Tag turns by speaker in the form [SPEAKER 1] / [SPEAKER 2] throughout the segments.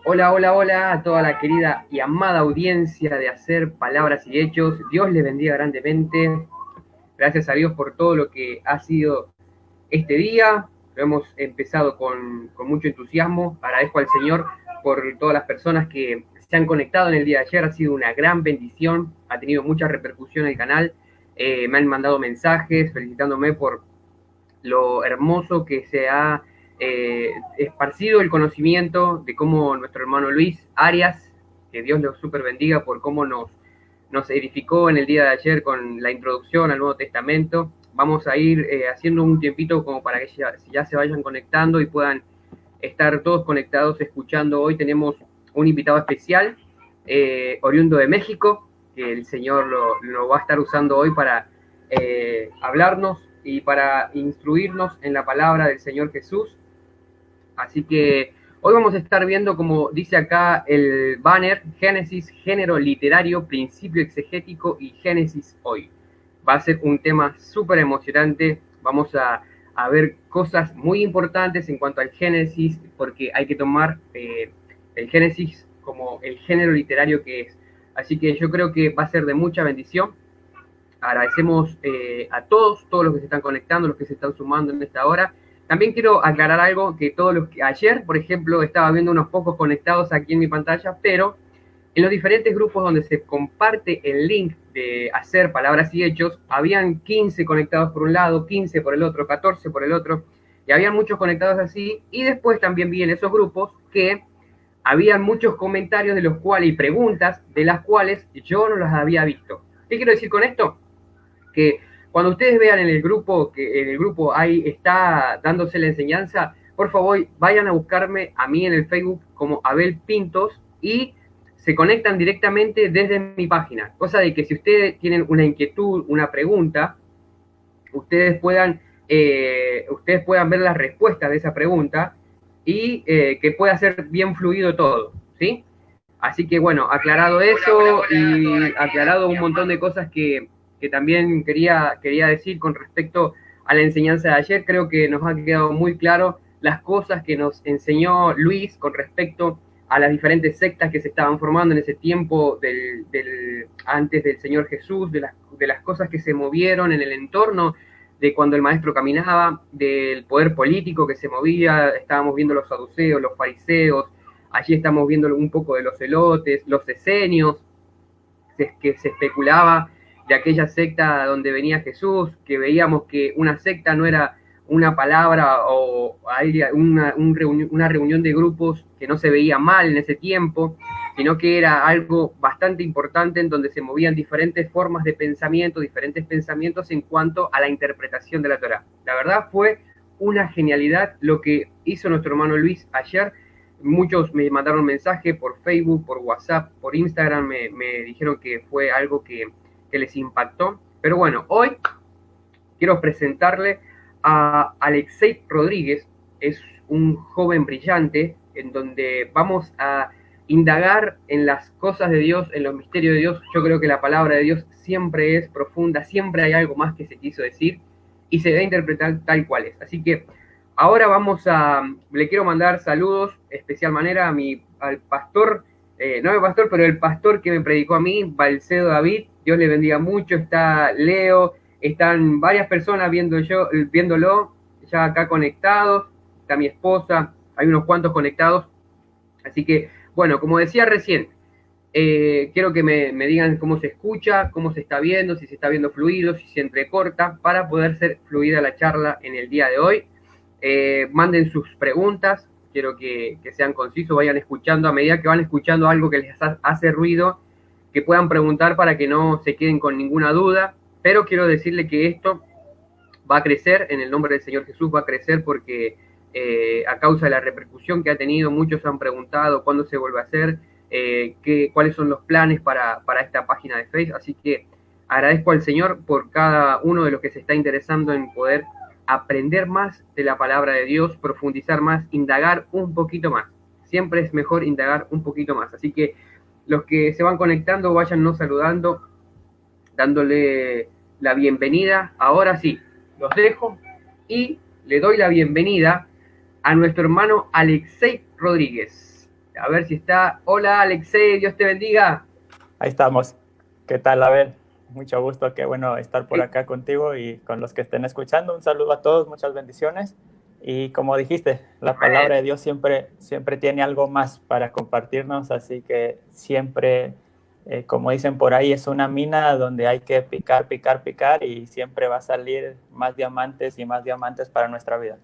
[SPEAKER 1] Hola, hola, hola a toda la querida y amada audiencia de Hacer Palabras y Hechos. Dios les bendiga grandemente. Gracias a Dios por todo lo que ha sido este día. Lo hemos empezado con mucho entusiasmo. Agradezco al Señor por todas las personas que se han conectado en el día de ayer. Ha sido una gran bendición. Ha tenido mucha repercusión el canal. Me han mandado mensajes felicitándome por lo hermoso que se ha esparcido el conocimiento de cómo nuestro hermano Luis Arias, que Dios lo super bendiga por cómo nos edificó en el día de ayer con la introducción al Nuevo Testamento. Vamos a ir haciendo un tiempito como para que ya se vayan conectando y puedan estar todos conectados escuchando. Hoy tenemos un invitado especial, oriundo de México, que el Señor lo va a estar usando hoy para hablarnos y para instruirnos en la palabra del Señor Jesús. Así que hoy vamos a estar viendo, como dice acá el banner, Génesis, género literario, principio exegético y Génesis hoy. Va a ser un tema súper emocionante. Vamos a ver cosas muy importantes en cuanto al Génesis, porque hay que tomar el Génesis como el género literario que es. Así que yo creo que va a ser de mucha bendición. Agradecemos a todos los que se están conectando, los que se están sumando en esta hora. También quiero aclarar algo, que todos los que ayer, por ejemplo, estaba viendo unos pocos conectados aquí en mi pantalla, pero en los diferentes grupos donde se comparte el link de Hacer Palabras y Hechos, habían 15 conectados por un lado, 15 por el otro, 14 por el otro, y habían muchos conectados así, y después también vi en esos grupos que habían muchos comentarios de los cuales y preguntas de las cuales yo no las había visto. ¿Qué quiero decir con esto? Que cuando ustedes vean en el grupo que en el grupo ahí está dándose la enseñanza, por favor vayan a buscarme a mí en el Facebook como Abel Pintos y se conectan directamente desde mi página, cosa de que si ustedes tienen una inquietud, una pregunta, ustedes puedan ver las respuestas de esa pregunta y que pueda ser bien fluido todo, ¿sí? Así que bueno, aclarado eso y aclarado un montón de cosas que también quería decir con respecto a la enseñanza de ayer, creo que nos ha quedado muy claro las cosas que nos enseñó Luis con respecto a las diferentes sectas que se estaban formando en ese tiempo antes del Señor Jesús, de las cosas que se movieron en el entorno de cuando el maestro caminaba, del poder político que se movía, estábamos viendo los saduceos, los fariseos, allí estamos viendo un poco de los celotes, los esenios, que se especulaba de aquella secta donde venía Jesús, que veíamos que una secta no era una palabra o una reunión de grupos que no se veía mal en ese tiempo, sino que era algo bastante importante en donde se movían diferentes formas de pensamiento, diferentes pensamientos en cuanto a la interpretación de la Torá. La verdad fue una genialidad lo que hizo nuestro hermano Luis ayer. Muchos me mandaron mensaje por Facebook, por WhatsApp, por Instagram, me dijeron que fue algo que les impactó. Pero bueno, hoy quiero presentarle a Alexei Rodríguez. Es un joven brillante en donde vamos a indagar en las cosas de Dios, en los misterios de Dios. Yo creo que la palabra de Dios siempre es profunda, siempre hay algo más que se quiso decir y se debe interpretar tal cual es. Así que ahora le quiero mandar saludos, especial manera al pastor, no el pastor, pero el pastor que me predicó a mí, Balcedo David. Dios le bendiga mucho. Está Leo, están varias personas viéndolo ya acá conectados, está mi esposa, hay unos cuantos conectados. Así que, bueno, como decía recién, quiero que me digan cómo se escucha, cómo se está viendo, si se está viendo fluido, si se entrecorta, para poder ser fluida la charla en el día de hoy. Manden sus preguntas, quiero que sean concisos, vayan escuchando a medida que van escuchando algo que les hace ruido, que puedan preguntar para que no se queden con ninguna duda, pero quiero decirle que esto va a crecer, en el nombre del Señor Jesús va a crecer porque a causa de la repercusión que ha tenido, muchos han preguntado cuándo se vuelve a hacer, cuáles son los planes para esta página de Facebook, así que agradezco al Señor por cada uno de los que se está interesando en poder aprender más de la palabra de Dios, profundizar más, indagar un poquito más. Siempre es mejor indagar un poquito más. Así que los que se van conectando, váyannos saludando, dándole la bienvenida. Ahora sí, los dejo y le doy la bienvenida a nuestro hermano Alexei Rodríguez. A ver si está. Hola, Alexei, Dios te bendiga.
[SPEAKER 2] Ahí estamos. ¿Qué tal, Abel? Mucho gusto, qué bueno estar por
[SPEAKER 1] Sí.
[SPEAKER 2] acá contigo y con los que estén escuchando. Un saludo a todos, muchas bendiciones. Y como dijiste, la palabra de Dios siempre tiene algo más para compartirnos, así que siempre, como dicen por ahí, es una mina donde hay que picar, picar, picar y siempre va a salir más diamantes y más diamantes para nuestra vida.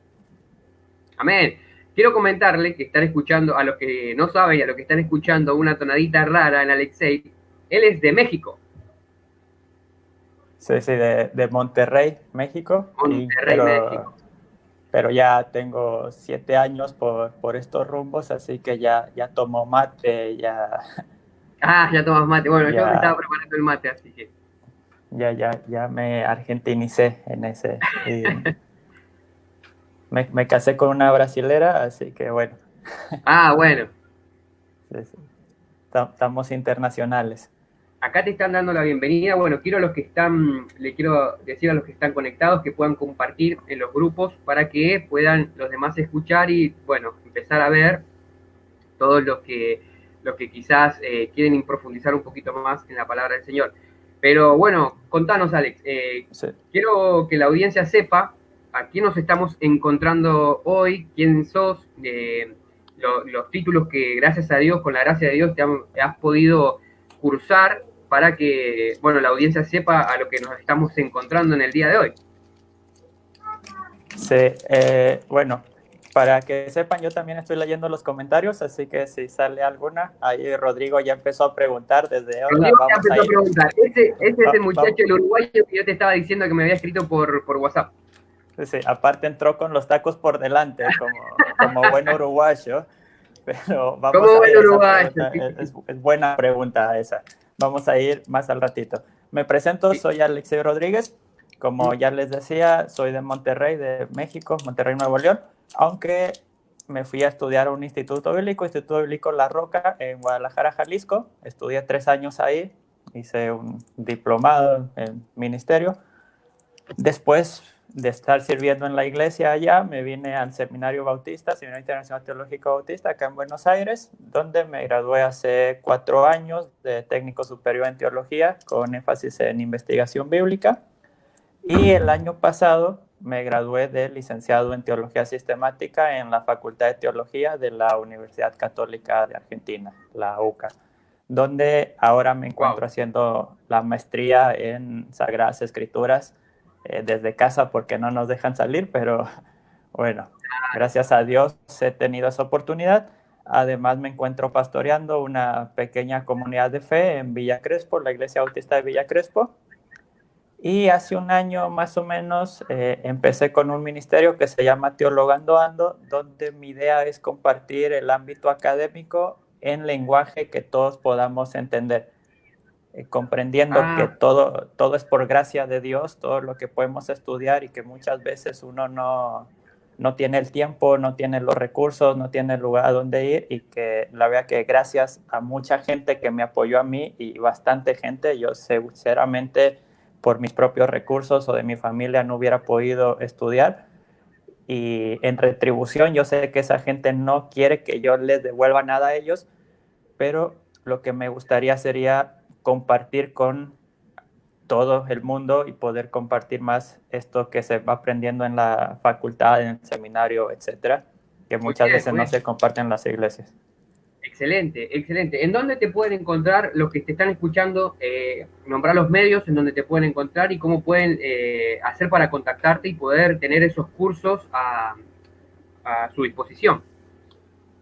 [SPEAKER 1] Amén. Quiero comentarle que están escuchando, a los que no saben y a los que están escuchando una tonadita rara en Alexei, él es de México,
[SPEAKER 2] Sí, sí, de Monterrey, México,
[SPEAKER 1] Monterrey, México.
[SPEAKER 2] pero ya tengo 7 años por estos rumbos, así que ya tomo mate,
[SPEAKER 1] Ah, ya tomas mate. Bueno, yo me estaba
[SPEAKER 2] ya,
[SPEAKER 1] preparando el mate, así que.
[SPEAKER 2] ya me argentinicé en ese. Y me casé con una brasilera, así que bueno,
[SPEAKER 1] Ah, bueno.
[SPEAKER 2] sí, sí, estamos internacionales.
[SPEAKER 1] Acá te están dando la bienvenida. Bueno, quiero a los que están, le quiero decir a los que están conectados que puedan compartir en los grupos para que puedan los demás escuchar y, bueno, empezar a ver todos los que quizás quieren profundizar un poquito más en la palabra del Señor. Pero bueno, contanos, Alex.
[SPEAKER 2] Sí.
[SPEAKER 1] Quiero que la audiencia sepa a quién nos estamos encontrando hoy, quién sos, los títulos que gracias a Dios, con la gracia de Dios, te has podido cursar para que, bueno, la audiencia sepa a lo que nos estamos encontrando en el día de hoy.
[SPEAKER 2] Sí, bueno, para que sepan, yo también estoy leyendo los comentarios, así que si sale alguna, ahí Rodrigo ya empezó a preguntar desde onda,
[SPEAKER 1] Rodrigo ya
[SPEAKER 2] vamos a
[SPEAKER 1] empezó a
[SPEAKER 2] ir.
[SPEAKER 1] preguntar, ese es el muchacho,
[SPEAKER 2] Vamos,
[SPEAKER 1] el uruguayo que yo te estaba diciendo que me había escrito por WhatsApp.
[SPEAKER 2] sí, aparte entró con los tacos por delante, como buen uruguayo, pero vamos
[SPEAKER 1] ¿Cómo va
[SPEAKER 2] a
[SPEAKER 1] el
[SPEAKER 2] ir a esa
[SPEAKER 1] uruguayo?
[SPEAKER 2] pregunta,
[SPEAKER 1] Sí,
[SPEAKER 2] es buena pregunta esa. Vamos a ir más al ratito. Me presento,
[SPEAKER 1] sí.
[SPEAKER 2] soy Alexei Rodríguez, como ya les decía, soy de Monterrey, de México, Monterrey, Nuevo León, aunque me fui a estudiar a un Instituto Bíblico La Roca, en Guadalajara, Jalisco. Estudié 3 años ahí, hice un diplomado en ministerio. Después de estar sirviendo en la iglesia allá, me vine al Seminario Bautista, Seminario Internacional Teológico Bautista, acá en Buenos Aires, donde me gradué hace 4 años de técnico superior en teología, con énfasis en investigación bíblica. Y el año pasado me gradué de licenciado en teología sistemática en la Facultad de Teología de la Universidad Católica de Argentina, la UCA, donde ahora me
[SPEAKER 1] Wow.
[SPEAKER 2] encuentro haciendo la maestría en Sagradas Escrituras desde casa porque no nos dejan salir, pero bueno, gracias a Dios he tenido esa oportunidad. Además me encuentro pastoreando una pequeña comunidad de fe en Villa Crespo, la Iglesia Bautista de Villa Crespo. Y hace un año más o menos empecé con un ministerio que se llama Teologando Ando, donde mi idea es compartir el ámbito académico en lenguaje que todos podamos entender, comprendiendo que
[SPEAKER 1] Ah,
[SPEAKER 2] todo es por gracia de Dios, todo lo que podemos estudiar y que muchas veces uno no tiene el tiempo, no tiene los recursos, no tiene el lugar a donde ir y que la verdad que gracias a mucha gente que me apoyó a mí y bastante gente, yo sinceramente por mis propios recursos o de mi familia no hubiera podido estudiar y en retribución yo sé que esa gente no quiere que yo les devuelva nada a ellos, pero lo que me gustaría sería compartir con todo el mundo y poder compartir más esto que se va aprendiendo en la facultad, en el seminario, etcétera, que
[SPEAKER 1] muy
[SPEAKER 2] muchas
[SPEAKER 1] bien,
[SPEAKER 2] veces
[SPEAKER 1] muy
[SPEAKER 2] no
[SPEAKER 1] bien.
[SPEAKER 2] se comparten en las iglesias.
[SPEAKER 1] Excelente, excelente. ¿En dónde te pueden encontrar los que te están escuchando? Nombrar los medios en donde te pueden encontrar y cómo pueden hacer para contactarte y poder tener esos cursos a su disposición.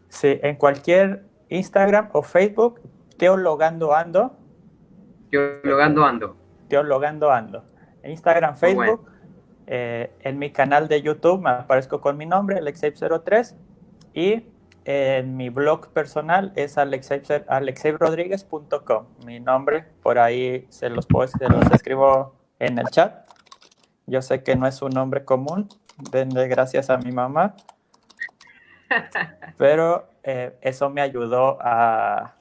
[SPEAKER 2] Sí, en cualquier Instagram o Facebook, Teologando Ando,
[SPEAKER 1] Teologando ando.
[SPEAKER 2] Teologando Ando. Instagram,
[SPEAKER 1] Muy bueno.
[SPEAKER 2] Facebook, en mi canal de YouTube me aparezco con mi nombre, Alexei03, y en mi blog personal es alexeirodriguez.com. Mi nombre, por ahí se los escribo en el chat. Yo sé que no es un nombre común, denle gracias a mi mamá, pero eso me ayudó a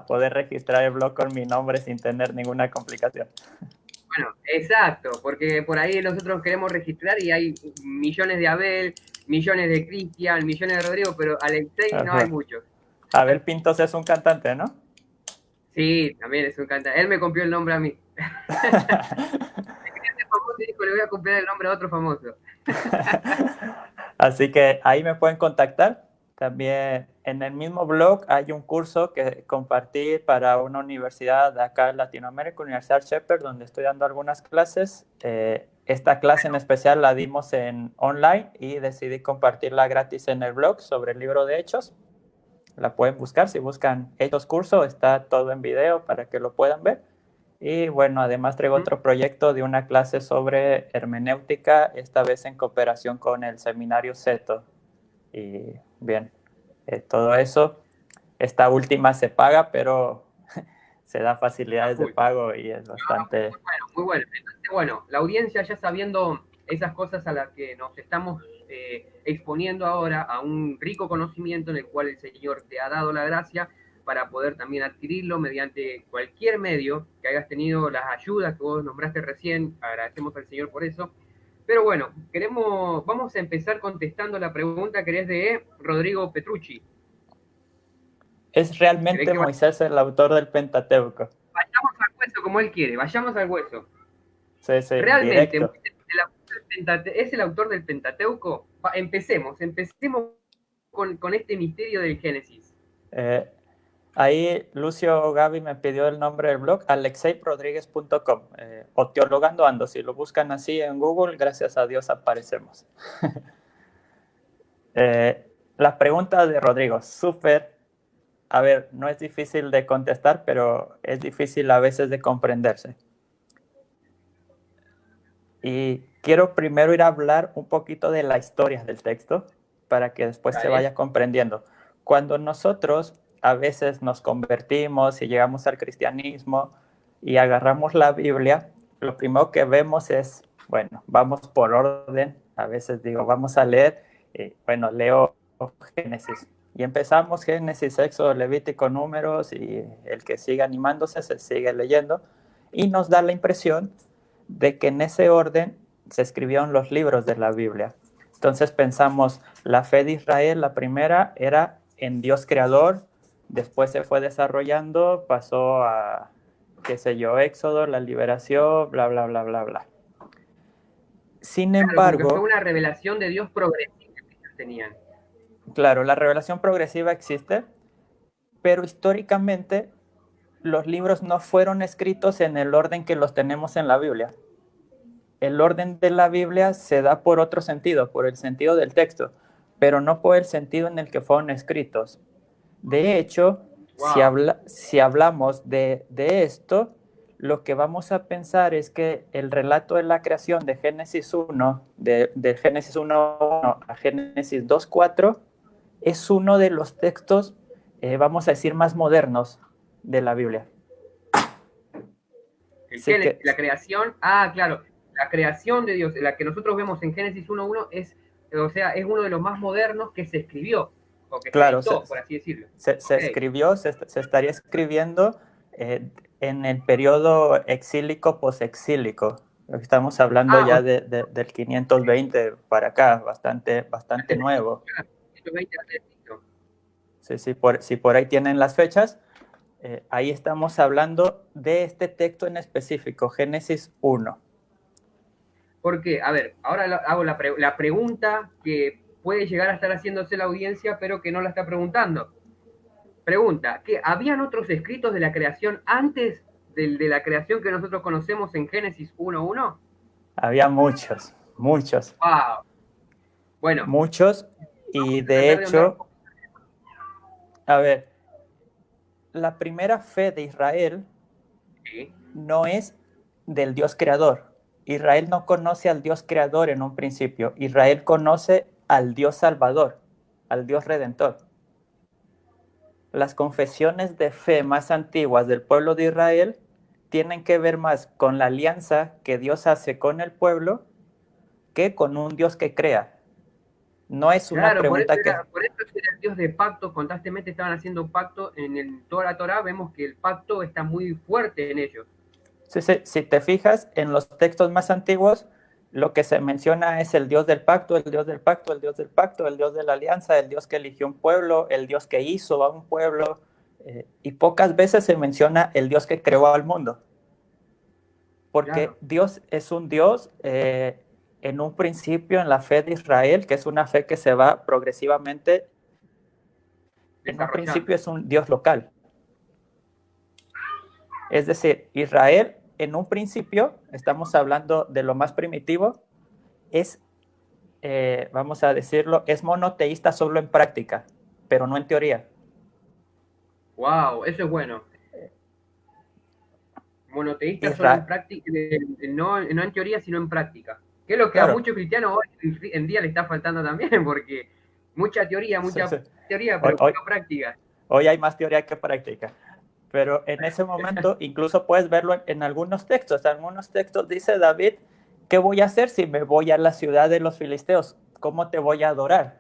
[SPEAKER 2] poder registrar el blog con mi nombre sin tener ninguna complicación.
[SPEAKER 1] Bueno, exacto, porque por ahí nosotros queremos registrar y hay millones de Abel, millones de Cristian, millones de Rodrigo, pero Alexei no hay
[SPEAKER 2] Ajá.
[SPEAKER 1] muchos.
[SPEAKER 2] Abel Pintos es un cantante, ¿no?
[SPEAKER 1] Sí, también es un cantante. Él me copió el nombre a mí. Este famoso dijo, le voy a copiar el nombre a otro famoso.
[SPEAKER 2] Así que ahí me pueden contactar. También en el mismo blog hay un curso que compartí para una universidad de acá en Latinoamérica, Universidad Shepherd, donde estoy dando algunas clases. Esta clase en especial la dimos en online y decidí compartirla gratis en el blog sobre el libro de Hechos. La pueden buscar, si buscan Hechos Curso, está todo en video para que lo puedan ver. Y bueno, además traigo otro proyecto de una clase sobre hermenéutica, esta vez en cooperación con el seminario Seto. Y bien, todo eso, esta última se paga, pero se da facilidades de pago y es bastante...
[SPEAKER 1] Muy bueno, muy bueno. Entonces, bueno, la audiencia ya sabiendo esas cosas a las que nos estamos exponiendo ahora, a un rico conocimiento en el cual el Señor te ha dado la gracia para poder también adquirirlo mediante cualquier medio que hayas tenido, las ayudas que vos nombraste recién, agradecemos al Señor por eso. Pero bueno, vamos a empezar contestando la pregunta que es de Rodrigo Petrucci.
[SPEAKER 2] ¿Es realmente Moisés el autor del Pentateuco?
[SPEAKER 1] Vayamos al hueso como él quiere, vayamos al hueso.
[SPEAKER 2] Sí, sí,
[SPEAKER 1] ¿Realmente
[SPEAKER 2] directo.
[SPEAKER 1] es el autor del Pentateuco? Empecemos con este misterio del Génesis.
[SPEAKER 2] Ahí Lucio Gaby me pidió el nombre del blog, alexeyrodriguez.com, o Teologando Ando. Si lo buscan así en Google, gracias a Dios aparecemos. La pregunta de Rodrigo, súper, a ver, no es difícil de contestar, pero es difícil a veces de comprenderse. Y quiero primero ir a hablar un poquito de la historia del texto para que después se vaya comprendiendo. Cuando nosotros a veces nos convertimos y llegamos al cristianismo y agarramos la Biblia, lo primero que vemos es, bueno, vamos por orden, a veces digo, vamos a leer, bueno, leo Génesis. Y empezamos Génesis, Éxodo, Levítico, Números, y el que sigue animándose se sigue leyendo, y nos da la impresión de que en ese orden se escribieron los libros de la Biblia. Entonces pensamos, la fe de Israel, la primera, era en Dios creador, después se fue desarrollando, pasó a, qué sé yo, Éxodo, la liberación, bla, bla, bla, bla, bla. Sin embargo...
[SPEAKER 1] Fue una revelación de Dios progresiva que ellos tenían.
[SPEAKER 2] Claro, la revelación progresiva existe, pero históricamente los libros no fueron escritos en el orden que los tenemos en la Biblia. El orden de la Biblia se da por otro sentido, por el sentido del texto, pero no por el sentido en el que fueron escritos. De hecho, si hablamos de esto, lo que vamos a pensar es que el relato de la creación de Génesis 1, de Génesis 1.1 a Génesis 2.4, es uno de los textos, vamos a decir, más modernos de la Biblia.
[SPEAKER 1] La creación, claro, la creación de Dios, la que nosotros vemos en Génesis 1.1 es uno de los más modernos que se escribió, o que
[SPEAKER 2] claro,
[SPEAKER 1] se editó, por así decirlo.
[SPEAKER 2] Se escribió, se estaría escribiendo en el periodo exílico, posexílico. Estamos hablando ya del 520 para acá, bastante nuevo. Sí, sí, si por ahí tienen las fechas, ahí estamos hablando de este texto en específico, Génesis 1.
[SPEAKER 1] Porque, a ver, ahora hago la pregunta que puede llegar a estar haciéndose la audiencia, pero que no la está preguntando. Pregunta, ¿que habían otros escritos de la creación antes de la creación que nosotros conocemos en Génesis 1.1?
[SPEAKER 2] Había muchos.
[SPEAKER 1] Wow. Bueno.
[SPEAKER 2] Muchos, y de hecho, a ver, la primera fe de Israel no es del Dios creador. Israel no conoce al Dios creador en un principio. Israel conoce al Dios salvador, al Dios redentor. Las confesiones de fe más antiguas del pueblo de Israel tienen que ver más con la alianza que Dios hace con el pueblo que con un Dios que crea. No es una pregunta
[SPEAKER 1] por eso era el Dios de pacto, constantemente estaban haciendo un pacto. En toda la Torá vemos que el pacto está muy fuerte en ellos.
[SPEAKER 2] Si te fijas, en los textos más antiguos lo que se menciona es el Dios del pacto, el Dios del pacto, el Dios del pacto, el Dios de la alianza, el Dios que eligió un pueblo, el Dios que hizo a un pueblo, y pocas veces se menciona el Dios que creó al mundo, porque
[SPEAKER 1] Claro,
[SPEAKER 2] Dios es un Dios en un principio en la fe de Israel, que es una fe que se va progresivamente, en un
[SPEAKER 1] desarrollando.
[SPEAKER 2] principio es un Dios local. Es decir, Israel en un principio, estamos hablando de lo más primitivo, es vamos a decirlo, es monoteísta solo en práctica, pero no en teoría.
[SPEAKER 1] Wow, eso es bueno. Monoteísta solo en
[SPEAKER 2] Israel,
[SPEAKER 1] práctica, no, no en teoría, sino en práctica. Que es lo que a
[SPEAKER 2] claro,
[SPEAKER 1] muchos cristianos hoy en día le está faltando también, porque
[SPEAKER 2] sí, sí.
[SPEAKER 1] mucha teoría,
[SPEAKER 2] Hoy,
[SPEAKER 1] pero
[SPEAKER 2] hoy,
[SPEAKER 1] poca práctica.
[SPEAKER 2] hoy hay más teoría que práctica. Pero en ese momento incluso puedes verlo en algunos textos. En algunos textos dice David, ¿qué voy a hacer si me voy a la ciudad de los filisteos? ¿Cómo te voy a adorar?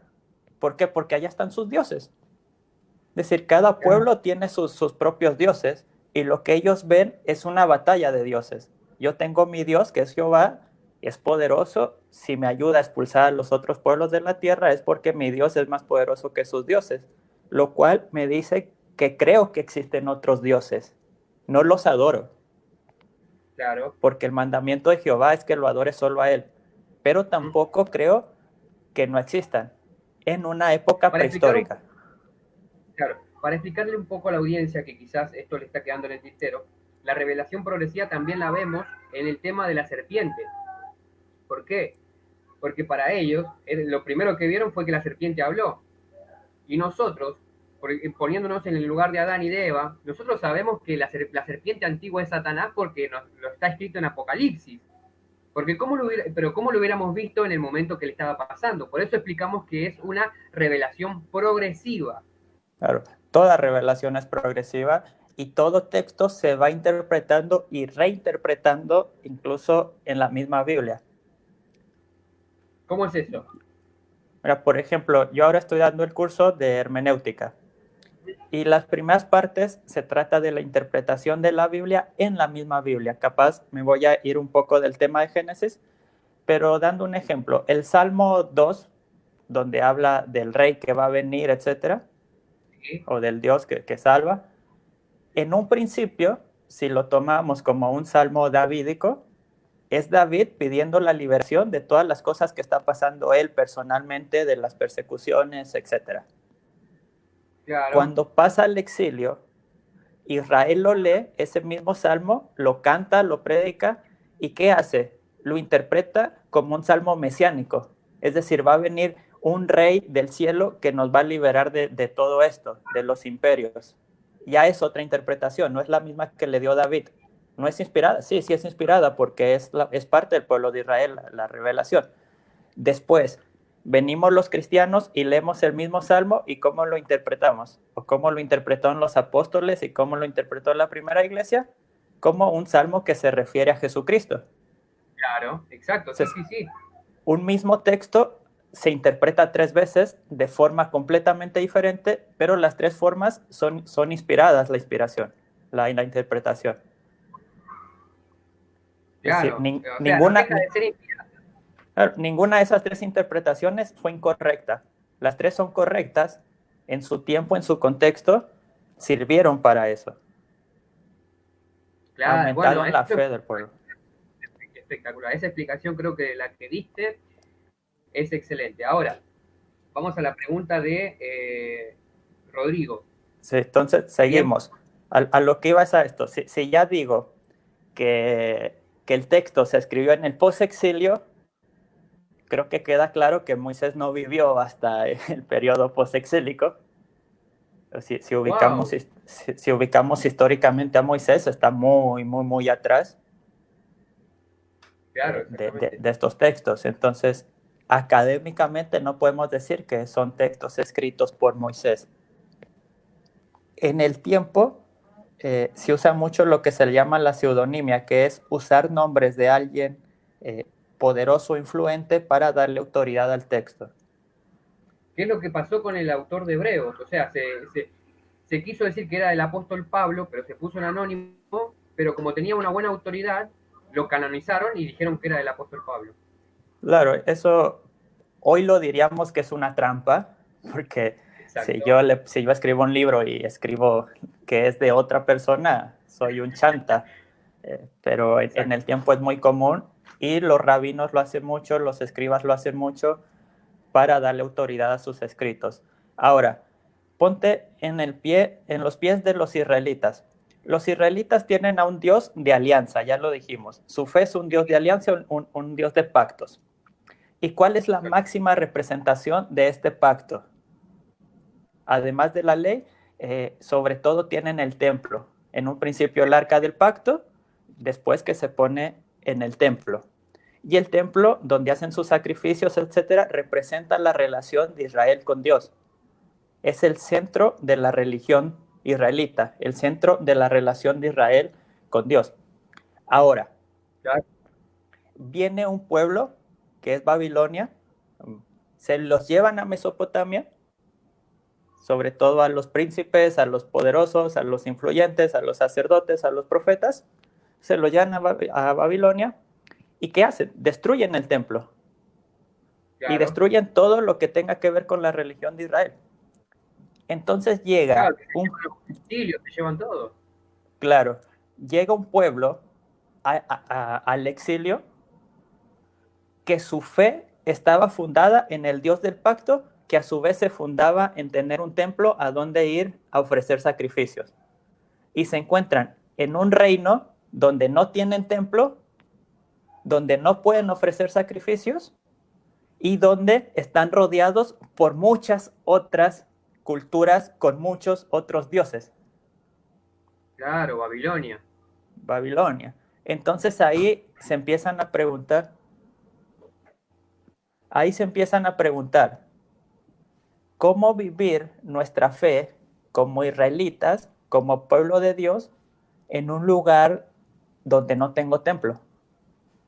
[SPEAKER 2] ¿Por qué? Porque allá están sus dioses. Es decir, cada
[SPEAKER 1] Claro,
[SPEAKER 2] pueblo tiene sus propios dioses y lo que ellos ven es una batalla de dioses. Yo tengo mi Dios, que es Jehová, es poderoso. Si me ayuda a expulsar a los otros pueblos de la tierra es porque mi Dios es más poderoso que sus dioses, lo cual me dice que creo que existen otros dioses. No los adoro,
[SPEAKER 1] claro.
[SPEAKER 2] porque el mandamiento de Jehová es que lo adore solo a Él, pero
[SPEAKER 1] ¿Mm?
[SPEAKER 2] tampoco creo que no existan en una época
[SPEAKER 1] Para explicar un,
[SPEAKER 2] prehistórica.
[SPEAKER 1] claro, para explicarle un poco a la audiencia que quizás esto le está quedando en el tintero, la revelación progresiva también la vemos en el tema de la serpiente. ¿Por qué? Porque para ellos lo primero que vieron fue que la serpiente habló. Y nosotros, poniéndonos en el lugar de Adán y de Eva, nosotros sabemos que la serpiente antigua es Satanás porque lo está escrito en Apocalipsis. Porque pero ¿cómo lo hubiéramos visto en el momento que le estaba pasando? Por eso explicamos que es una revelación progresiva.
[SPEAKER 2] Claro, toda revelación es progresiva y todo texto se va interpretando y reinterpretando incluso en la misma Biblia.
[SPEAKER 1] ¿Cómo es eso?
[SPEAKER 2] Mira, por ejemplo, yo ahora estoy dando el curso de hermenéutica y las primeras partes se trata de la interpretación de la Biblia en la misma Biblia. Capaz me voy a ir un poco del tema de Génesis, pero dando un ejemplo, el Salmo 2, donde habla del rey que va a venir, etcétera,
[SPEAKER 1] ¿Sí?
[SPEAKER 2] o del Dios que salva, en un principio, si lo tomamos como un salmo davídico, es David pidiendo la liberación de todas las cosas que está pasando él personalmente, de las persecuciones, etc.
[SPEAKER 1] Claro,
[SPEAKER 2] Cuando pasa al exilio, Israel lo lee, ese mismo salmo, lo canta, lo predica, ¿y qué hace? Lo interpreta como un salmo mesiánico. Es decir, va a venir un rey del cielo que nos va a liberar de todo esto, de los imperios. Ya es otra interpretación, no es la misma que le dio David. ¿No es inspirada? Sí, sí es inspirada porque es parte del pueblo de Israel la revelación. Después, venimos los cristianos y leemos el mismo salmo y cómo lo interpretamos, o cómo lo interpretaron los apóstoles y cómo lo interpretó la primera iglesia, como un salmo que se refiere a Jesucristo.
[SPEAKER 1] claro, exacto, sí,
[SPEAKER 2] Entonces,
[SPEAKER 1] sí, sí.
[SPEAKER 2] un mismo texto se interpreta tres veces de forma completamente diferente, pero las tres formas son inspiradas, la inspiración, la interpretación. Es decir,
[SPEAKER 1] Claro. O sea, no deja de ser inspirado.
[SPEAKER 2] ninguna de esas tres interpretaciones fue incorrecta. Las tres son correctas en su tiempo, en su contexto, sirvieron para eso.
[SPEAKER 1] Claro, bueno,
[SPEAKER 2] Aumentaron
[SPEAKER 1] eso
[SPEAKER 2] la fe del pueblo.
[SPEAKER 1] es espectacular. Esa explicación creo que la que diste es excelente. Ahora, vamos a la pregunta de Rodrigo.
[SPEAKER 2] Sí, entonces,
[SPEAKER 1] Bien,
[SPEAKER 2] seguimos. A lo que iba es a esto. Si ya digo que el texto se escribió en el post-exilio, creo que queda claro que Moisés no vivió hasta el periodo post-exílico.
[SPEAKER 1] wow,
[SPEAKER 2] Si ubicamos históricamente a Moisés, está muy, muy, muy atrás
[SPEAKER 1] claro, exactamente.
[SPEAKER 2] de estos textos. Entonces, académicamente no podemos decir que son textos escritos por Moisés. En el tiempo se usa mucho lo que se llama la pseudonimia, que es usar nombres de alguien eh, poderoso o influente para darle autoridad al texto.
[SPEAKER 1] ¿Qué es lo que pasó con el autor de Hebreos? O sea, se quiso decir que era el apóstol Pablo, pero se puso en anónimo, pero como tenía una buena autoridad, lo canonizaron y dijeron que era el apóstol Pablo.
[SPEAKER 2] Claro, eso hoy lo diríamos que es una trampa, porque
[SPEAKER 1] Exacto.
[SPEAKER 2] si yo escribo un libro y escribo que es de otra persona, soy un chanta. Pero en
[SPEAKER 1] Exacto.
[SPEAKER 2] el tiempo es muy común y los rabinos lo hacen mucho, los escribas lo hacen mucho para darle autoridad a sus escritos. Ahora, ponte en los pies de los israelitas. Los israelitas tienen a un Dios de alianza, ya lo dijimos. Su fe es un Dios de alianza, un Dios de pactos. ¿Y cuál es la
[SPEAKER 1] Exacto.
[SPEAKER 2] máxima representación de este pacto? Además de la ley, sobre todo tienen el templo. En un principio el arca del pacto, después que se pone en el templo. Y el templo, donde hacen sus sacrificios, etcétera, representa la relación de Israel con Dios. Es el centro de la religión israelita, el centro de la relación de Israel con Dios. Ahora,
[SPEAKER 1] Claro.
[SPEAKER 2] viene un pueblo que es Babilonia, se los llevan a Mesopotamia, sobre todo a los príncipes, a los poderosos, a los influyentes, a los sacerdotes, a los profetas, se lo llevan a Babilonia. ¿Y qué hacen? Destruyen el templo y
[SPEAKER 1] Claro.
[SPEAKER 2] destruyen todo lo que tenga que ver con la religión de Israel. Entonces
[SPEAKER 1] Claro,
[SPEAKER 2] llega
[SPEAKER 1] que se
[SPEAKER 2] un,
[SPEAKER 1] llevan los utensilios, se llevan todo.
[SPEAKER 2] claro, llega un pueblo al exilio que su fe estaba fundada en el Dios del pacto, que a su vez se fundaba en tener un templo a donde ir a ofrecer sacrificios. Y se encuentran en un reino donde no tienen templo, donde no pueden ofrecer sacrificios y donde están rodeados por muchas otras culturas con muchos otros dioses.
[SPEAKER 1] Claro, Babilonia.
[SPEAKER 2] Babilonia. Entonces ahí se empiezan a preguntar cómo vivir nuestra fe como israelitas, como pueblo de Dios, en un lugar donde no tengo templo,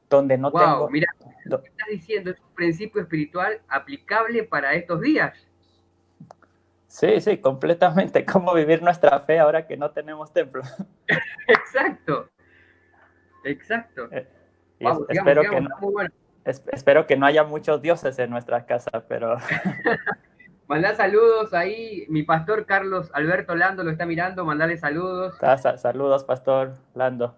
[SPEAKER 2] donde no
[SPEAKER 1] Wow,
[SPEAKER 2] tengo...
[SPEAKER 1] mira, lo que estás diciendo es un principio espiritual aplicable para estos días.
[SPEAKER 2] Sí, sí, completamente. ¿Cómo vivir nuestra fe ahora que no tenemos templo?
[SPEAKER 1] Exacto, exacto.
[SPEAKER 2] Eh, y
[SPEAKER 1] Vamos, sigamos,
[SPEAKER 2] espero que
[SPEAKER 1] sigamos,
[SPEAKER 2] no,
[SPEAKER 1] está muy bueno.
[SPEAKER 2] espero que no haya muchos dioses en nuestra casa, pero
[SPEAKER 1] Mandá saludos ahí, mi pastor Carlos Alberto Lando lo está mirando, mandale saludos.
[SPEAKER 2] saludos, Pastor Lando.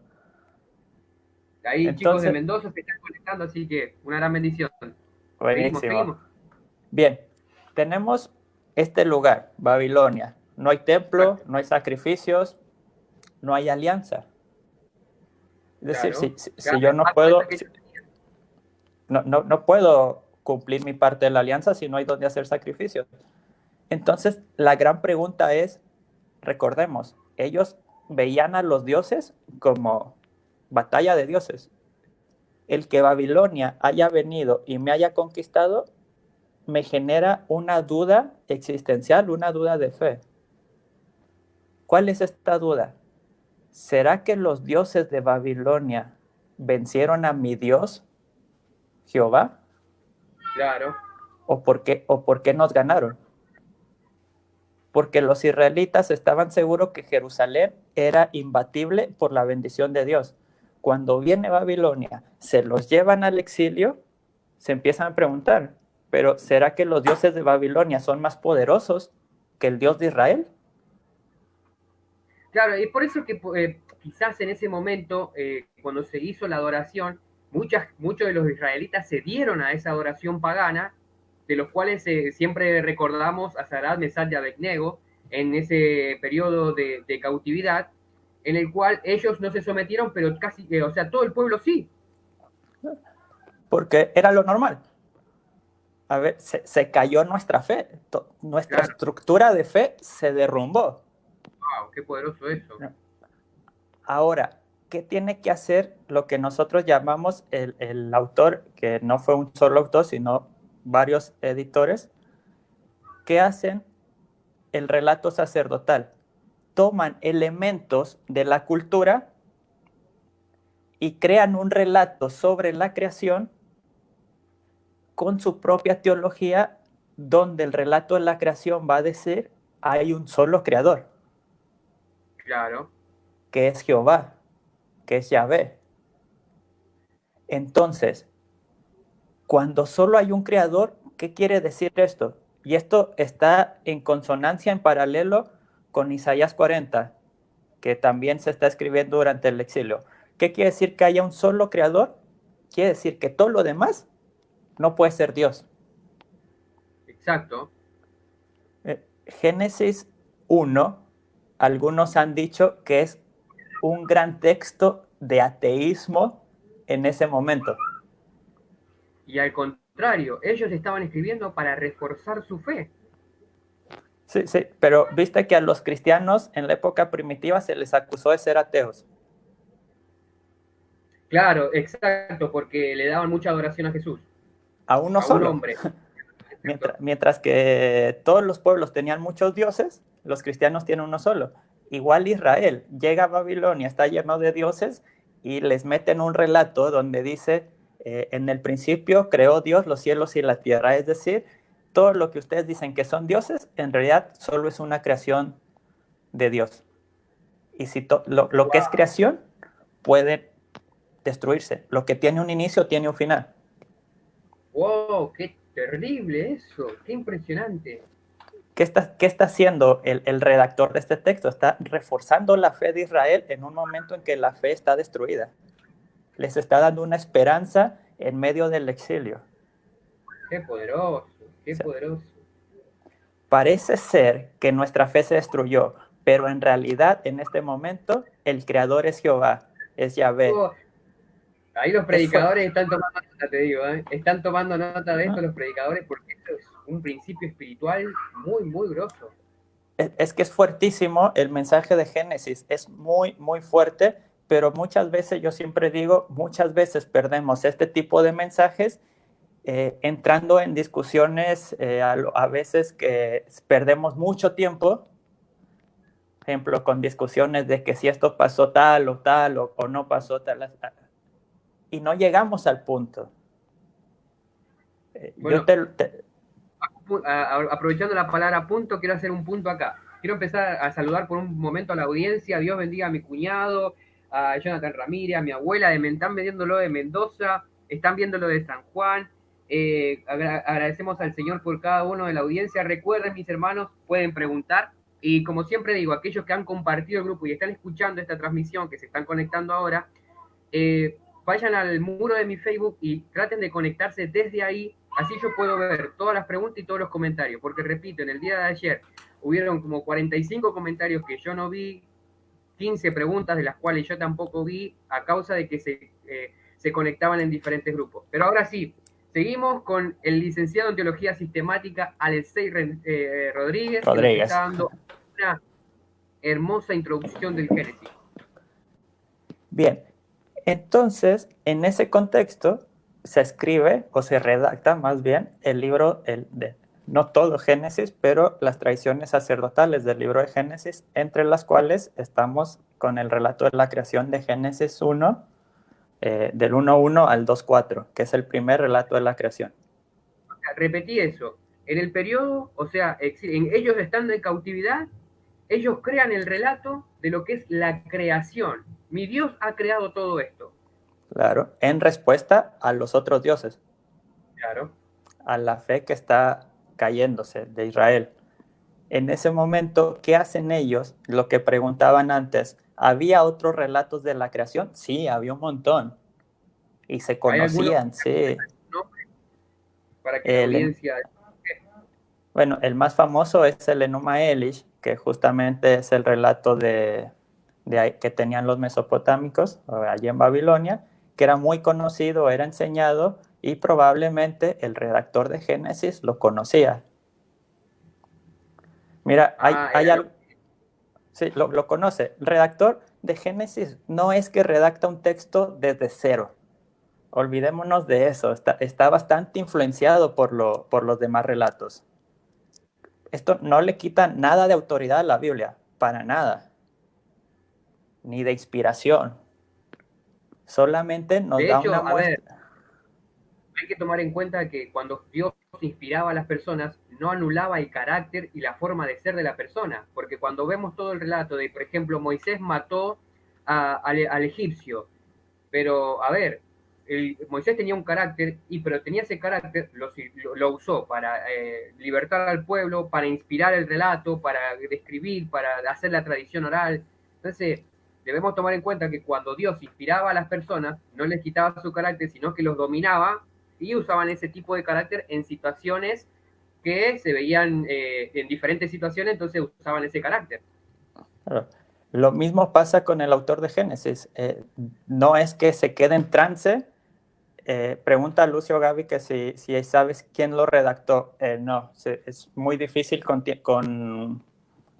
[SPEAKER 1] Ahí chicos de
[SPEAKER 2] Entonces,
[SPEAKER 1] Mendoza se están conectando, así que una gran bendición. Seguimos,
[SPEAKER 2] buenísimo.
[SPEAKER 1] seguimos.
[SPEAKER 2] Bien, tenemos este lugar, Babilonia. No hay templo,
[SPEAKER 1] Exacto,
[SPEAKER 2] no hay sacrificios, no hay alianza. Es decir,
[SPEAKER 1] claro.
[SPEAKER 2] si
[SPEAKER 1] Claro,
[SPEAKER 2] yo no
[SPEAKER 1] el pacto ese
[SPEAKER 2] puedo,
[SPEAKER 1] que ellos tenían.
[SPEAKER 2] no puedo cumplir mi parte de la alianza si no hay donde hacer sacrificios. Entonces, la gran pregunta es, recordemos, ellos veían a los dioses como batalla de dioses. El que Babilonia haya venido y me haya conquistado me genera una duda existencial, una duda de fe. ¿Cuál es esta duda? ¿Será que los dioses de Babilonia vencieron a mi Dios, Jehová?
[SPEAKER 1] Claro,
[SPEAKER 2] O por qué nos ganaron? Porque los israelitas estaban seguros que Jerusalén era imbatible por la bendición de Dios. Cuando viene Babilonia, se los llevan al exilio, se empiezan a preguntar, pero ¿será que los dioses de Babilonia son más poderosos que el Dios de Israel?
[SPEAKER 1] claro, y por eso que quizás en ese momento, cuando se hizo la adoración, muchos de los israelitas se dieron a esa adoración pagana, de los cuales siempre recordamos a Sadrach, Mesach y Abednego en ese periodo de cautividad, en el cual ellos no se sometieron, pero casi, o sea, todo el pueblo sí.
[SPEAKER 2] Porque era lo normal. A ver, se cayó nuestra fe, nuestra
[SPEAKER 1] Claro,
[SPEAKER 2] estructura de fe se derrumbó.
[SPEAKER 1] wow, qué poderoso eso.
[SPEAKER 2] Ahora, ¿qué tiene que hacer lo que nosotros llamamos el autor, que no fue un solo autor, sino varios editores, que hacen el relato sacerdotal? Toman elementos de la cultura y crean un relato sobre la creación con su propia teología, donde el relato de la creación va a decir, hay un solo creador,
[SPEAKER 1] Claro,
[SPEAKER 2] que es Jehová, que es Yahvé. Entonces, cuando solo hay un creador, ¿qué quiere decir esto? Y esto está en consonancia, en paralelo con Isaías 40, que también se está escribiendo durante el exilio. ¿Qué quiere decir que haya un solo creador? Quiere decir que todo lo demás no puede ser Dios.
[SPEAKER 1] Exacto.
[SPEAKER 2] Génesis 1, algunos han dicho que es un gran texto de ateísmo en ese momento.
[SPEAKER 1] Y al contrario, ellos estaban escribiendo para reforzar su fe.
[SPEAKER 2] Sí, sí, pero viste que a los cristianos en la época primitiva se les acusó de ser ateos.
[SPEAKER 1] Claro, exacto, porque le daban mucha adoración a Jesús,
[SPEAKER 2] A uno
[SPEAKER 1] a un
[SPEAKER 2] solo.
[SPEAKER 1] hombre.
[SPEAKER 2] Mientras que todos los pueblos tenían muchos dioses, los cristianos tienen uno solo. Igual Israel llega a Babilonia, está lleno de dioses y les meten un relato donde dice, en el principio creó Dios los cielos y la tierra. Es decir, todo lo que ustedes dicen que son dioses, en realidad solo es una creación de Dios. Y si lo que es creación puede destruirse. Lo que tiene un inicio tiene un final.
[SPEAKER 1] ¡Wow! ¡Qué terrible eso! ¡Qué impresionante!
[SPEAKER 2] ¿Qué está haciendo el redactor de este texto? Está reforzando la fe de Israel en un momento en que la fe está destruida. Les está dando una esperanza en medio del exilio.
[SPEAKER 1] ¡Qué poderoso! ¡Qué
[SPEAKER 2] O sea,
[SPEAKER 1] poderoso!
[SPEAKER 2] parece ser que nuestra fe se destruyó, pero en realidad en este momento el creador es Jehová, es Yahvé.
[SPEAKER 1] Oh, ahí los predicadores están tomando nota, te digo, ¿eh? Están tomando nota de esto los predicadores porque esto es un principio espiritual muy, muy grosso.
[SPEAKER 2] Es que es fuertísimo el mensaje de Génesis, es muy, muy fuerte, pero muchas veces, yo siempre digo, muchas veces perdemos este tipo de mensajes entrando en discusiones a veces que perdemos mucho tiempo, ejemplo, con discusiones de que si esto pasó tal o no pasó tal, y no llegamos al punto.
[SPEAKER 1] Bueno, aprovechando la palabra punto, quiero hacer un punto acá. Quiero empezar a saludar por un momento a la audiencia. Dios bendiga a mi cuñado, a Jonathan Ramírez, a mi abuela, están viéndolo de Mendoza, están viéndolo de San Juan. Agradecemos al Señor por cada uno de la audiencia. Recuerden, mis hermanos, pueden preguntar. Y como siempre digo, aquellos que han compartido el grupo y están escuchando esta transmisión, que se están conectando ahora, vayan al muro de mi Facebook y traten de conectarse desde ahí. Así yo puedo ver todas las preguntas y todos los comentarios. Porque repito, en el día de ayer hubieron como 45 comentarios que yo no vi, 15 preguntas de las cuales yo tampoco vi a causa de que se conectaban en diferentes grupos. Pero ahora sí, seguimos con el licenciado en Teología Sistemática, Alexei Rodríguez, que nos está dando una hermosa introducción del Génesis.
[SPEAKER 2] Bien, entonces, en ese contexto, se escribe o se redacta más bien el libro, no todo Génesis, pero las tradiciones sacerdotales del libro de Génesis, entre las cuales estamos con el relato de la creación de Génesis 1, del 1.1 al 2.4, que es el primer relato de la creación.
[SPEAKER 1] Repetí eso. En el periodo, o sea, ellos estando en cautividad, ellos crean el relato de lo que es la creación. Mi Dios ha creado todo esto.
[SPEAKER 2] Claro, en respuesta a los otros dioses.
[SPEAKER 1] Claro.
[SPEAKER 2] A la fe que está cayéndose de Israel. En ese momento, ¿qué hacen ellos? Lo que preguntaban antes, ¿había otros relatos de la creación? Sí, había un montón. Y se conocían, sí.
[SPEAKER 1] Para que la audiencia...
[SPEAKER 2] Bueno, el más famoso es el Enuma Elish, que justamente es el relato que tenían los mesopotámicos allí en Babilonia, que era muy conocido, era enseñado, y probablemente el redactor de Génesis lo conocía. Mira, hay algo... Sí, lo conoce. El redactor de Génesis no es que redacta un texto desde cero. Olvidémonos de eso. Está bastante influenciado por los demás relatos. Esto no le quita nada de autoridad a la Biblia, para nada. Ni de inspiración. Solamente nos da una muestra.
[SPEAKER 1] Hay que tomar en cuenta que cuando Dios inspiraba a las personas, no anulaba el carácter y la forma de ser de la persona. Porque cuando vemos todo el relato de, por ejemplo, Moisés mató al egipcio, pero a ver, Moisés tenía un carácter, pero tenía ese carácter, lo usó para libertar al pueblo, para inspirar el relato, para describir, para hacer la tradición oral. Entonces, debemos tomar en cuenta que cuando Dios inspiraba a las personas, no les quitaba su carácter, sino que los dominaba y usaban ese tipo de carácter en situaciones que se veían en diferentes situaciones, entonces usaban ese carácter.
[SPEAKER 2] Claro. Lo mismo pasa con el autor de Génesis. No es que se quede en trance. Pregunta a Lucio Gaby que si sabes quién lo redactó. No, es muy difícil con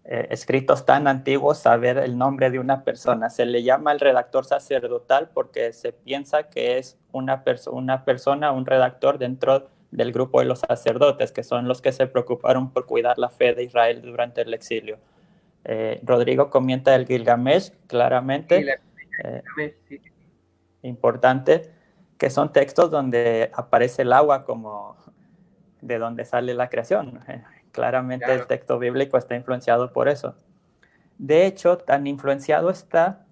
[SPEAKER 2] escritos tan antiguos saber el nombre de una persona. Se le llama el redactor sacerdotal porque se piensa que es una persona, un redactor dentro del grupo de los sacerdotes, que son los que se preocuparon por cuidar la fe de Israel durante el exilio. Rodrigo comenta el Gilgamesh, claramente,
[SPEAKER 1] Sí.
[SPEAKER 2] importante, que son textos donde aparece el agua como de donde sale la creación. Claramente
[SPEAKER 1] Claro.
[SPEAKER 2] el texto bíblico está influenciado por eso. De hecho, tan influenciado está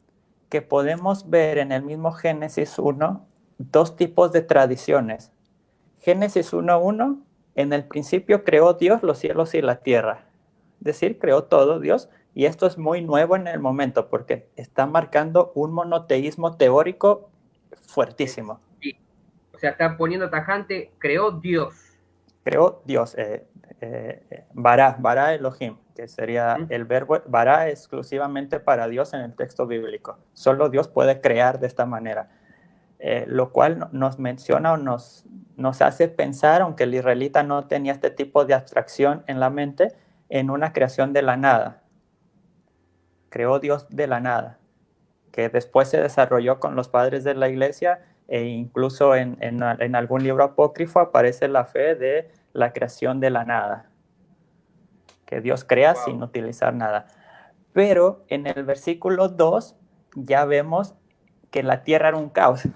[SPEAKER 2] que podemos ver en el mismo Génesis 1 dos tipos de tradiciones. Génesis 1:1, en el principio creó Dios los cielos y la tierra. Es decir, creó todo Dios, y esto es muy nuevo en el momento porque está marcando un monoteísmo teórico fuertísimo.
[SPEAKER 1] Sí. O sea, está poniendo tajante, creó Dios.
[SPEAKER 2] Creó Dios, Bará Elohim, que sería el verbo Bará exclusivamente para Dios en el texto bíblico. Solo Dios puede crear de esta manera. Lo cual nos menciona o nos hace pensar, aunque el israelita no tenía este tipo de abstracción en la mente, en una creación de la nada. Creó Dios de la nada, que después se desarrolló con los padres de la iglesia, e incluso en algún libro apócrifo aparece la fe de la creación de la nada, que Dios crea sin utilizar nada. Pero en el versículo 2 ya vemos que la tierra era un caos.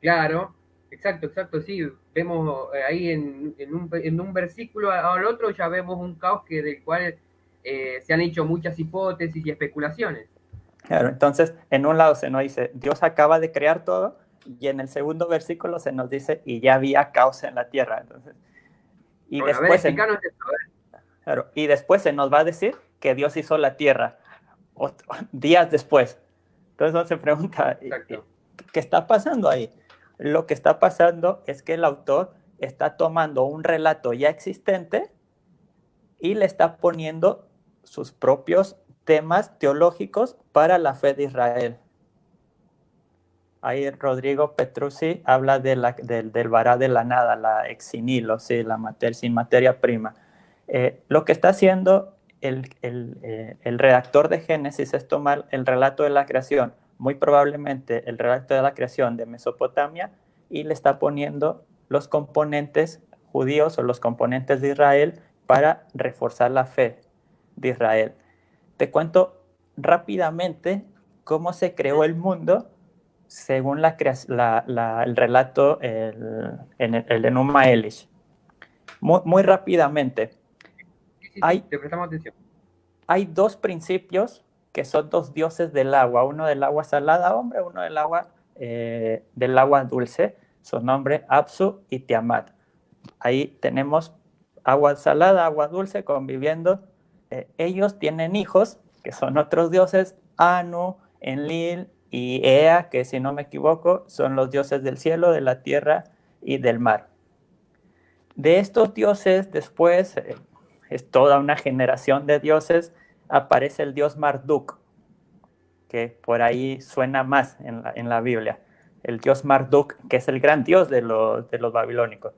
[SPEAKER 1] Claro, exacto, sí. Vemos ahí en un versículo al otro ya vemos un caos del cual se han hecho muchas hipótesis y especulaciones.
[SPEAKER 2] Claro, entonces en un lado se nos dice, Dios acaba de crear todo, y en el segundo versículo se nos dice, y ya había caos en la tierra. Entonces, y,
[SPEAKER 1] Bueno,
[SPEAKER 2] después claro, y después se nos va a decir que Dios hizo la tierra días después. Entonces uno se pregunta, exacto, ¿qué está pasando ahí? Lo que está pasando es que el autor está tomando un relato ya existente y le está poniendo sus propios temas teológicos para la fe de Israel. Ahí Rodrigo Petrucci habla del vará de la nada, la ex nihilo, sí, sin materia prima. Lo que está haciendo el redactor de Génesis es tomar el relato de la creación, muy probablemente el relato de la creación de Mesopotamia, y le está poniendo los componentes judíos o los componentes de Israel para reforzar la fe de Israel. Te cuento rápidamente cómo se creó el mundo según el relato, el Enuma Elish. Muy rápidamente.
[SPEAKER 1] Sí, te prestamos atención.
[SPEAKER 2] Hay dos principios que son dos dioses del agua, uno del agua salada, hombre, uno del agua dulce, su nombre Apsu y Tiamat. Ahí tenemos agua salada, agua dulce conviviendo. Ellos tienen hijos, que son otros dioses, Anu, Enlil y Ea, que si no me equivoco, son los dioses del cielo, de la tierra y del mar. De estos dioses, después, es toda una generación de dioses, aparece el dios Marduk, que por ahí suena más en la Biblia. El dios Marduk, que es el gran dios de los babilónicos.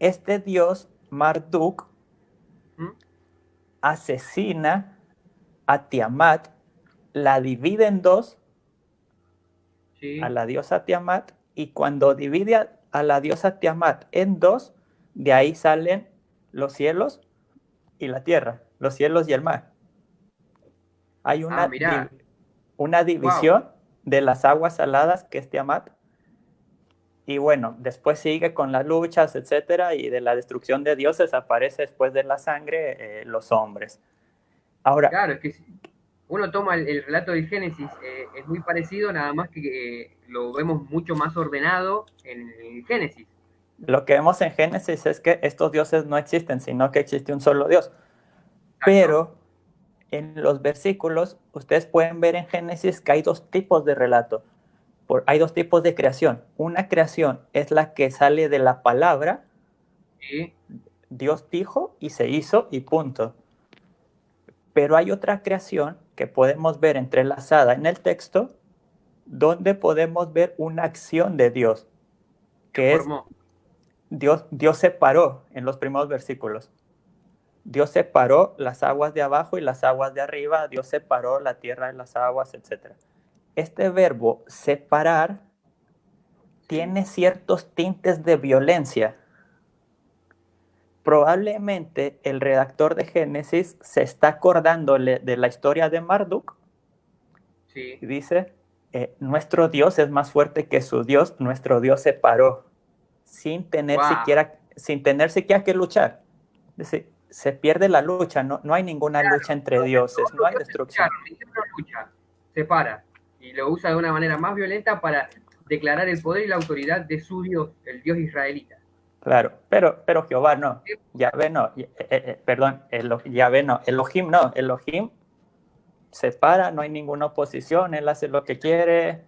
[SPEAKER 2] Este dios Marduk asesina a Tiamat, la divide en dos, sí, a la diosa Tiamat, y cuando divide a la diosa Tiamat en dos, de ahí salen los cielos y la tierra, los cielos y el mar. Hay una división de las aguas saladas, que es Tiamat, y bueno, después sigue con las luchas, etcétera, y de la destrucción de dioses aparece después de la sangre los hombres. Ahora,
[SPEAKER 1] claro, es que uno toma el relato del Génesis, es muy parecido, nada más que lo vemos mucho más ordenado en el Génesis.
[SPEAKER 2] Lo que vemos en Génesis es que estos dioses no existen, sino que existe un solo Dios.
[SPEAKER 1] Exacto.
[SPEAKER 2] Pero en los versículos, ustedes pueden ver en Génesis que hay dos tipos de relato. Hay dos tipos de creación. Una creación es la que sale de la palabra,
[SPEAKER 1] Sí.
[SPEAKER 2] Dios dijo y se hizo y punto. Pero hay otra creación que podemos ver entrelazada en el texto, donde podemos ver una acción de Dios,
[SPEAKER 1] Se
[SPEAKER 2] que es
[SPEAKER 1] formó.
[SPEAKER 2] Dios separó en los primeros versículos. Dios separó las aguas de abajo y las aguas de arriba, Dios separó la tierra de las aguas, etc. Este verbo separar
[SPEAKER 1] Sí.
[SPEAKER 2] tiene ciertos tintes de violencia. Probablemente el redactor de Génesis se está acordándole de la historia de Marduk
[SPEAKER 1] Sí.
[SPEAKER 2] y dice, nuestro Dios es más fuerte que su Dios, nuestro Dios separó,
[SPEAKER 1] Wow.
[SPEAKER 2] sin tener siquiera que luchar. Es decir, se pierde la lucha, no hay ninguna lucha entre dioses, no
[SPEAKER 1] Otros
[SPEAKER 2] hay
[SPEAKER 1] dioses
[SPEAKER 2] destrucción.
[SPEAKER 1] lucharon, ninguno lucha. Separa. Y lo usa de una manera más violenta para declarar el poder y la autoridad de su Dios, el Dios israelita.
[SPEAKER 2] Claro, pero Jehová no, Yahvé no, perdón, Yahvé no, Elohim no, Elohim separa, no hay ninguna oposición, él hace lo que quiere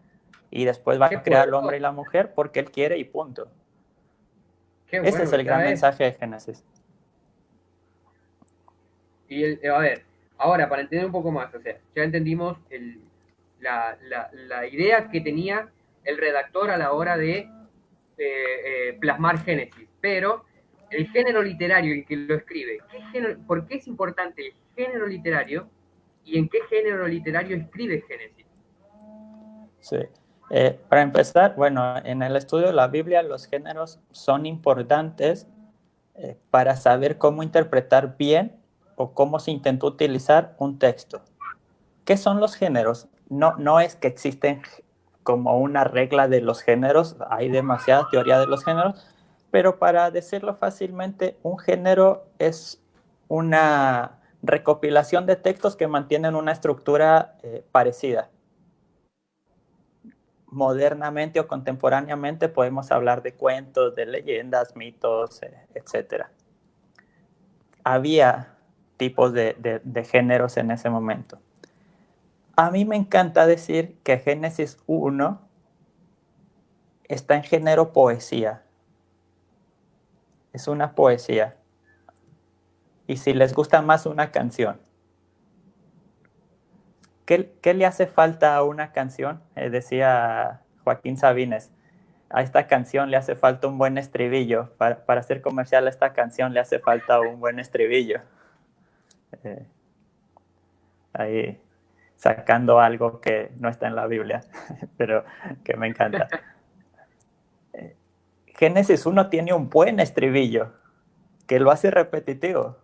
[SPEAKER 2] y después va
[SPEAKER 1] Qué
[SPEAKER 2] a crear al hombre
[SPEAKER 1] poderoso.
[SPEAKER 2] y la mujer porque él quiere y punto.
[SPEAKER 1] Qué
[SPEAKER 2] Ese
[SPEAKER 1] bueno
[SPEAKER 2] es
[SPEAKER 1] que
[SPEAKER 2] el gran
[SPEAKER 1] está eso.
[SPEAKER 2] mensaje de Génesis.
[SPEAKER 1] Y a ver, ahora para entender un poco más, o sea, ya entendimos la idea que tenía el redactor a la hora de plasmar Génesis, pero el género literario en que lo escribe, ¿por qué es importante el género literario y en qué género literario escribe Génesis?
[SPEAKER 2] Sí. Para empezar, bueno, en el estudio de la Biblia los géneros son importantes para saber cómo interpretar bien o cómo se intentó utilizar un texto. ¿Qué son los géneros? No es que existen como una regla de los géneros, hay demasiada teoría de los géneros, pero para decirlo fácilmente, un género es una recopilación de textos que mantienen una estructura parecida. Modernamente o contemporáneamente podemos hablar de cuentos, de leyendas, mitos, etc. Había tipos de géneros en ese momento. A mí me encanta decir que Génesis 1 está en género poesía. Es una poesía. Y si les gusta más una canción, ¿qué le hace falta a una canción? Decía Joaquín Sabines, a esta canción le hace falta un buen estribillo. Para hacer comercial a esta canción le hace falta un buen estribillo. Eh, ahí sacando algo que no está en la Biblia, pero que me encanta. Génesis 1 tiene un buen estribillo que lo hace repetitivo.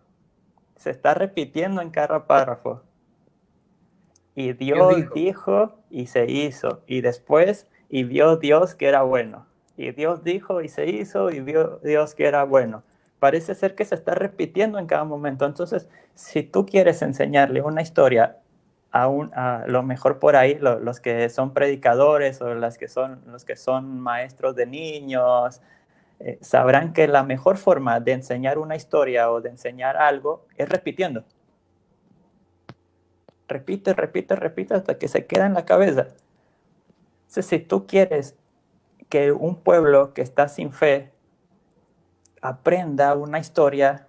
[SPEAKER 2] Se está repitiendo en cada párrafo. Y
[SPEAKER 1] Dios
[SPEAKER 2] Dios
[SPEAKER 1] dijo,
[SPEAKER 2] dijo y se hizo. Y después, y vio Dios que era bueno. Y Dios dijo y se hizo y vio Dios que era bueno. Parece ser que se está repitiendo en cada momento. Entonces, si tú quieres enseñarle una historia a lo mejor por ahí, los que son predicadores o los que son maestros de niños, sabrán que la mejor forma de enseñar una historia o de enseñar algo es repitiendo. Repite, repite, repite hasta que se queda en la cabeza. Entonces, si tú quieres que un pueblo que está sin fe aprenda una historia,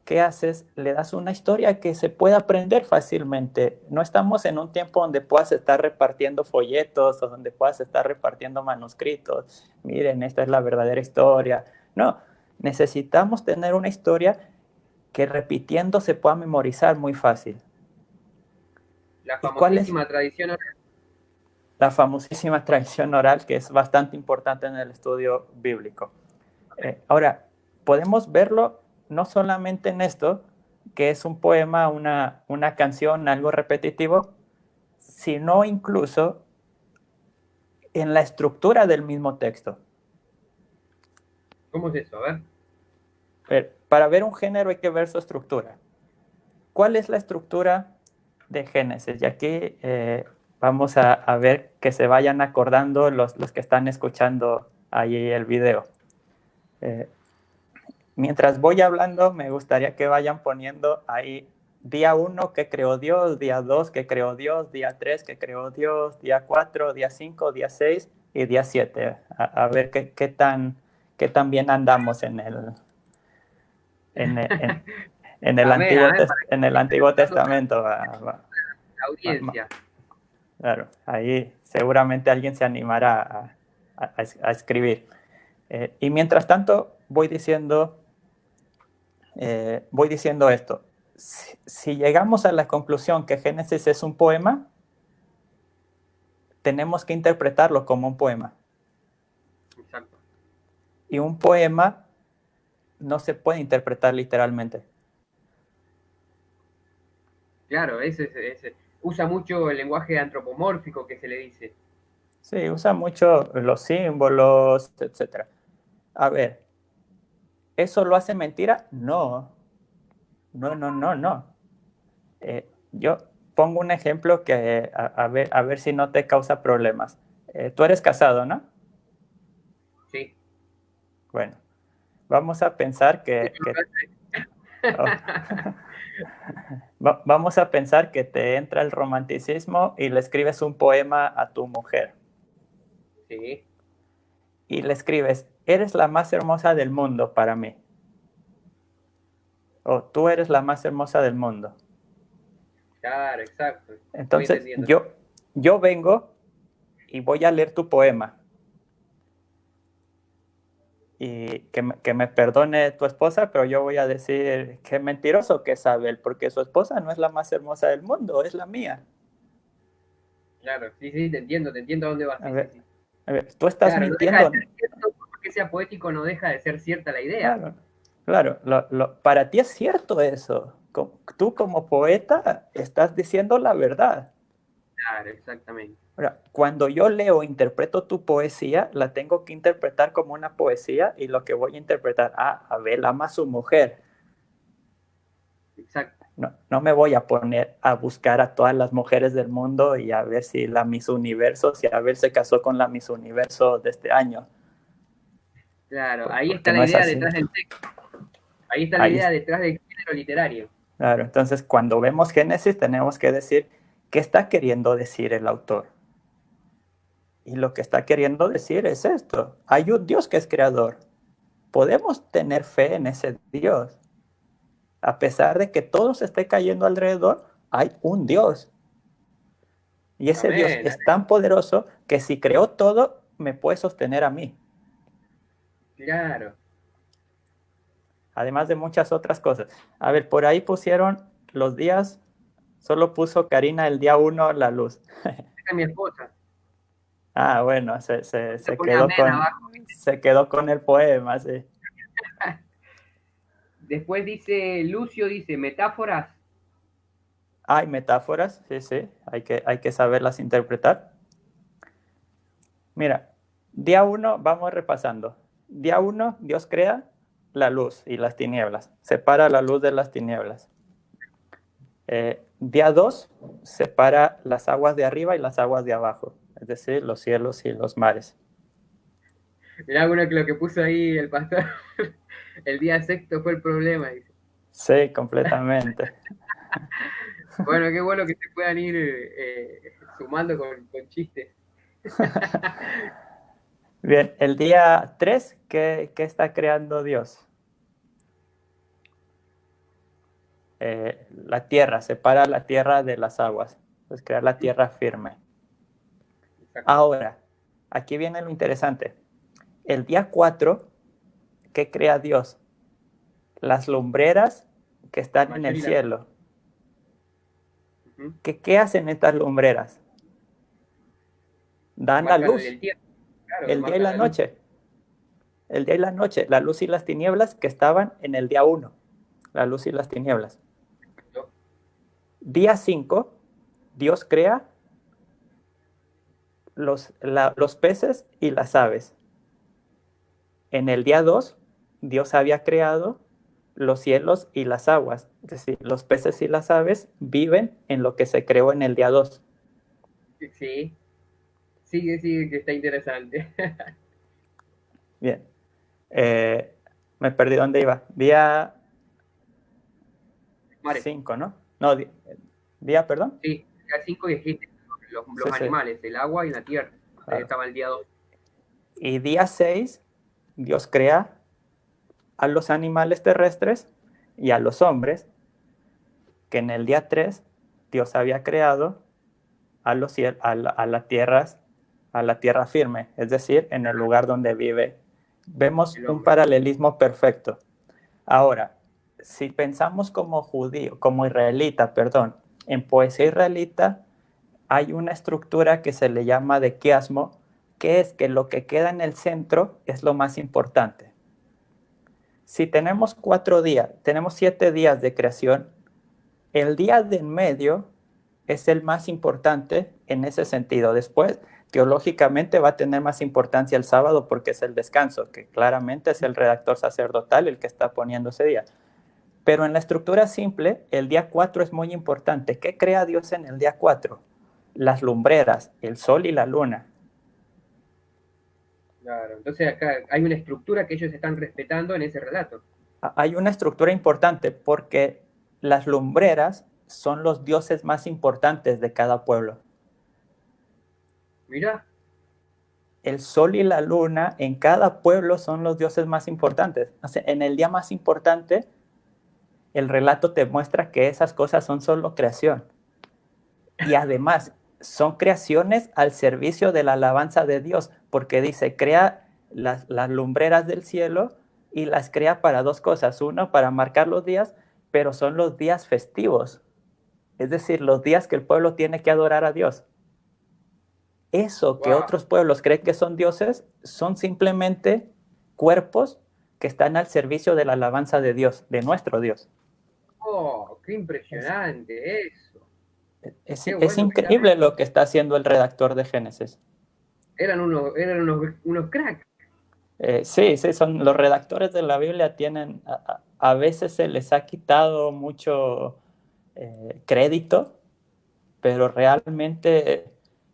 [SPEAKER 2] ¿qué haces? Le das una historia que se pueda aprender fácilmente. No estamos en un tiempo donde puedas estar repartiendo folletos o donde puedas estar repartiendo manuscritos. Miren, esta es la verdadera historia. No, necesitamos tener una historia que repitiendo se pueda memorizar muy fácil.
[SPEAKER 1] la
[SPEAKER 2] ¿Y cuál es
[SPEAKER 1] famosísima tradición oral.
[SPEAKER 2] la famosísima tradición oral, que es bastante importante en el estudio bíblico? Ahora, podemos verlo no solamente en esto, que es un poema, una canción, algo repetitivo, sino incluso en la estructura del mismo texto.
[SPEAKER 1] ¿Cómo es eso? A ver.
[SPEAKER 2] Para ver un género hay que ver su estructura. ¿Cuál es la estructura de Génesis. Y aquí vamos a ver que se vayan acordando los que están escuchando ahí el video. Mientras voy hablando, me gustaría que vayan poniendo ahí día 1 que creó Dios, día 2 que creó Dios, día 3 que creó Dios, día 4, día 5, día 6 y día 7. A ver qué tan bien andamos en el, en el,
[SPEAKER 1] Amén,
[SPEAKER 2] Antiguo,
[SPEAKER 1] amén,
[SPEAKER 2] en el Antiguo Testamento.
[SPEAKER 1] la audiencia.
[SPEAKER 2] Claro, ahí seguramente alguien se animará a escribir. Y mientras tanto, voy diciendo esto. Si llegamos a la conclusión que Génesis es un poema, tenemos que interpretarlo como un poema.
[SPEAKER 1] Exacto.
[SPEAKER 2] Y un poema no se puede interpretar literalmente.
[SPEAKER 1] Claro, usa mucho el lenguaje antropomórfico que se le dice.
[SPEAKER 2] Sí, usa mucho los símbolos, etc. A ver, ¿eso lo hace mentira? No. No. Yo pongo un ejemplo que a ver si no te causa problemas. Tú eres casado, ¿no?
[SPEAKER 1] Sí.
[SPEAKER 2] Bueno, vamos a pensar oh. Vamos a pensar que te entra el romanticismo y le escribes un poema a tu mujer.
[SPEAKER 1] Sí.
[SPEAKER 2] Y le escribes, eres la más hermosa del mundo para mí. O tú eres la más hermosa del mundo.
[SPEAKER 1] Claro, exacto.
[SPEAKER 2] Entonces, yo vengo y voy a leer tu poema. Y que me perdone tu esposa, pero yo voy a decir que mentiroso que es Abel, porque su esposa no es la más hermosa del mundo, es la mía.
[SPEAKER 1] Claro, sí, te entiendo a dónde vas. Sí.
[SPEAKER 2] A ver, tú estás
[SPEAKER 1] Claro,
[SPEAKER 2] mintiendo.
[SPEAKER 1] No deja de ser cierto, porque sea poético no deja de ser cierta la idea.
[SPEAKER 2] Claro, para ti es cierto eso. Tú como poeta estás diciendo la verdad.
[SPEAKER 1] Claro, exactamente.
[SPEAKER 2] Ahora, cuando yo leo, interpreto tu poesía, la tengo que interpretar como una poesía y lo que voy a interpretar, Abel ama a su mujer.
[SPEAKER 1] Exacto.
[SPEAKER 2] No me voy a poner a buscar a todas las mujeres del mundo y a ver si la Miss Universo, si Abel se casó con la Miss Universo de este año.
[SPEAKER 1] Claro, ahí está
[SPEAKER 2] no
[SPEAKER 1] la idea
[SPEAKER 2] así.
[SPEAKER 1] Detrás del texto. Ahí está la idea detrás del género literario.
[SPEAKER 2] Claro, entonces cuando vemos Génesis tenemos que decir qué está queriendo decir el autor. Y lo que está queriendo decir es esto. Hay un Dios que es creador. Podemos tener fe en ese Dios. A pesar de que todo se esté cayendo alrededor, hay un Dios. Y ese Dios es tan poderoso que si creó todo, me puede sostener a mí.
[SPEAKER 1] Claro.
[SPEAKER 2] Además de muchas otras cosas. A ver, por ahí pusieron los días, solo puso Karina el día 1 la luz.
[SPEAKER 1] Esa es mi esposa.
[SPEAKER 2] Bueno, se quedó con el poema, sí.
[SPEAKER 1] Después Lucio dice, metáforas.
[SPEAKER 2] Hay metáforas, sí, hay que saberlas interpretar. Mira, día 1, vamos repasando. Día 1, Dios crea la luz y las tinieblas, separa la luz de las tinieblas. Día 2, separa las aguas de arriba y las aguas de abajo, es decir, los cielos y los mares.
[SPEAKER 1] Mirá lo que puso ahí el pastor. El día sexto fue el problema, dice.
[SPEAKER 2] Sí, completamente.
[SPEAKER 1] Bueno, qué bueno que se puedan ir sumando con chistes.
[SPEAKER 2] Bien, el día 3, ¿qué está creando Dios? La tierra, separa la tierra de las aguas, pues crea la tierra firme. Exacto. Ahora, aquí viene lo interesante. El día 4, ¿qué crea Dios? Las lumbreras que están en el cielo. ¿Qué hacen estas lumbreras? Dan la luz. El día y la noche. El día y la noche. La luz y las tinieblas que estaban en el día 1. La luz y las tinieblas. Día 5, Dios crea los peces y las aves. En el día 2, Dios había creado los cielos y las aguas. Es decir, los peces y las aves viven en lo que se creó en el día 2.
[SPEAKER 1] Sí, sigue, que está interesante.
[SPEAKER 2] Bien. Me perdí dónde iba. Día
[SPEAKER 1] Mares,
[SPEAKER 2] 5, ¿no? No, día, perdón.
[SPEAKER 1] sí, día 5 dijiste los
[SPEAKER 2] Sí, sí.
[SPEAKER 1] animales, el agua y la tierra.
[SPEAKER 2] Claro.
[SPEAKER 1] Estaba el día 2.
[SPEAKER 2] Y día 6, Dios crea a los animales terrestres y a los hombres, que en el día 3 Dios había creado a los cielos, a la tierra firme, es decir, en el lugar donde vive. Vemos
[SPEAKER 1] El
[SPEAKER 2] un
[SPEAKER 1] hombre.
[SPEAKER 2] paralelismo perfecto. Ahora, si pensamos como judío, como israelita, perdón, en poesía israelita hay una estructura que se le llama de quiasmo, que es que lo que queda en el centro es lo más importante. Si tenemos 4 días, tenemos 7 días de creación, el día de en medio es el más importante en ese sentido. Después, teológicamente va a tener más importancia el sábado porque es el descanso, que claramente es el redactor sacerdotal el que está poniendo ese día. Pero en la estructura simple, el día 4 es muy importante. ¿Qué crea Dios en el día 4? Las lumbreras, el sol y la luna.
[SPEAKER 1] Claro, entonces acá hay una estructura que ellos están respetando en ese relato.
[SPEAKER 2] Hay una estructura importante porque las lumbreras son los dioses más importantes de cada pueblo.
[SPEAKER 1] Mira,
[SPEAKER 2] El sol y la luna en cada pueblo son los dioses más importantes. O sea, en el día más importante, el relato te muestra que esas cosas son solo creación. Y además, son creaciones al servicio de la alabanza de Dios, porque dice, crea las lumbreras del cielo y las crea para dos cosas. Uno, para marcar los días, pero son los días festivos. Es decir, los días que el pueblo tiene que adorar a Dios. Eso que
[SPEAKER 1] wow,
[SPEAKER 2] otros pueblos creen que son dioses son simplemente cuerpos que están al servicio de la alabanza de Dios, de nuestro Dios.
[SPEAKER 1] oh, qué
[SPEAKER 2] Es,
[SPEAKER 1] impresionante eso. Qué
[SPEAKER 2] es
[SPEAKER 1] bueno que están.
[SPEAKER 2] increíble lo que está haciendo el redactor de Génesis.
[SPEAKER 1] Eran unos cracks.
[SPEAKER 2] Sí, sí, son los redactores de la Biblia tienen, a veces se les ha quitado mucho crédito, pero realmente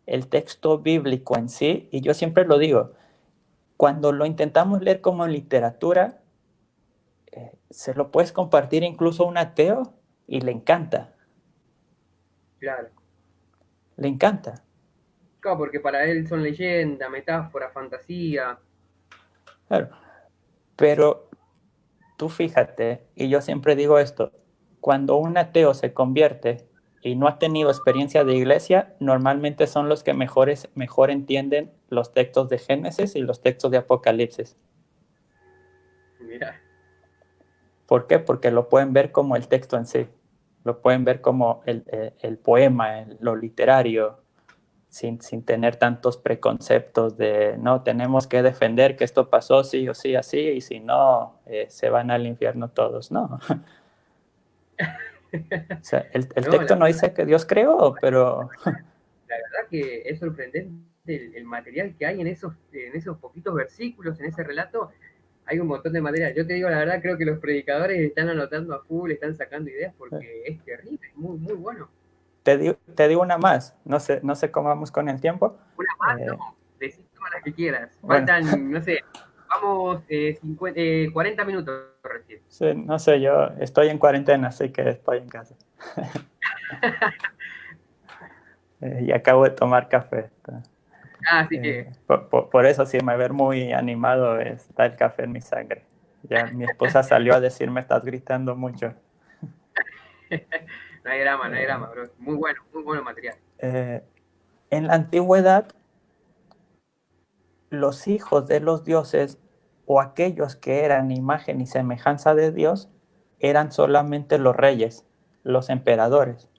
[SPEAKER 2] el texto bíblico en sí, y yo siempre lo digo, cuando lo intentamos leer como literatura, se lo puedes compartir incluso a un ateo y le encanta,
[SPEAKER 1] Claro.
[SPEAKER 2] le encanta.
[SPEAKER 1] Claro, porque para él son leyenda, metáfora, fantasía.
[SPEAKER 2] Claro. Pero tú fíjate, y yo siempre digo esto, cuando un ateo se convierte y no ha tenido experiencia de iglesia, normalmente son los que mejor entienden los textos de Génesis y los textos de Apocalipsis.
[SPEAKER 1] Mira,
[SPEAKER 2] ¿Por qué? Porque lo pueden ver como el texto en sí, lo pueden ver como el poema, lo literario, sin tener tantos preconceptos de, no, tenemos que defender que esto pasó sí o sí así, y si no, se van al infierno todos, ¿no? O sea, el
[SPEAKER 1] no,
[SPEAKER 2] texto no dice que Dios creó, pero
[SPEAKER 1] la verdad que es sorprendente el material que hay en esos poquitos versículos, en ese relato. Hay un montón de material. Yo te digo la verdad, creo que los predicadores están anotando a full, están sacando ideas porque es terrible, es muy, muy bueno.
[SPEAKER 2] te digo una más, no sé cómo vamos con el tiempo.
[SPEAKER 1] Una más,
[SPEAKER 2] Eh,
[SPEAKER 1] no, decís todas las que quieras.
[SPEAKER 2] bueno,
[SPEAKER 1] Faltan, no sé, vamos 40 minutos recién.
[SPEAKER 2] sí, no sé, yo estoy en cuarentena, así que estoy en casa. Y acabo de tomar café.
[SPEAKER 1] Así que,
[SPEAKER 2] Por eso, si me ver muy animado, está el café en mi sangre. Ya mi esposa salió a decirme, estás gritando mucho.
[SPEAKER 1] no hay drama, no hay
[SPEAKER 2] Eh,
[SPEAKER 1] drama, bro. Muy bueno material.
[SPEAKER 2] eh, en la antigüedad, los hijos de los dioses o aquellos que eran imagen y semejanza de Dios eran solamente los reyes, los emperadores.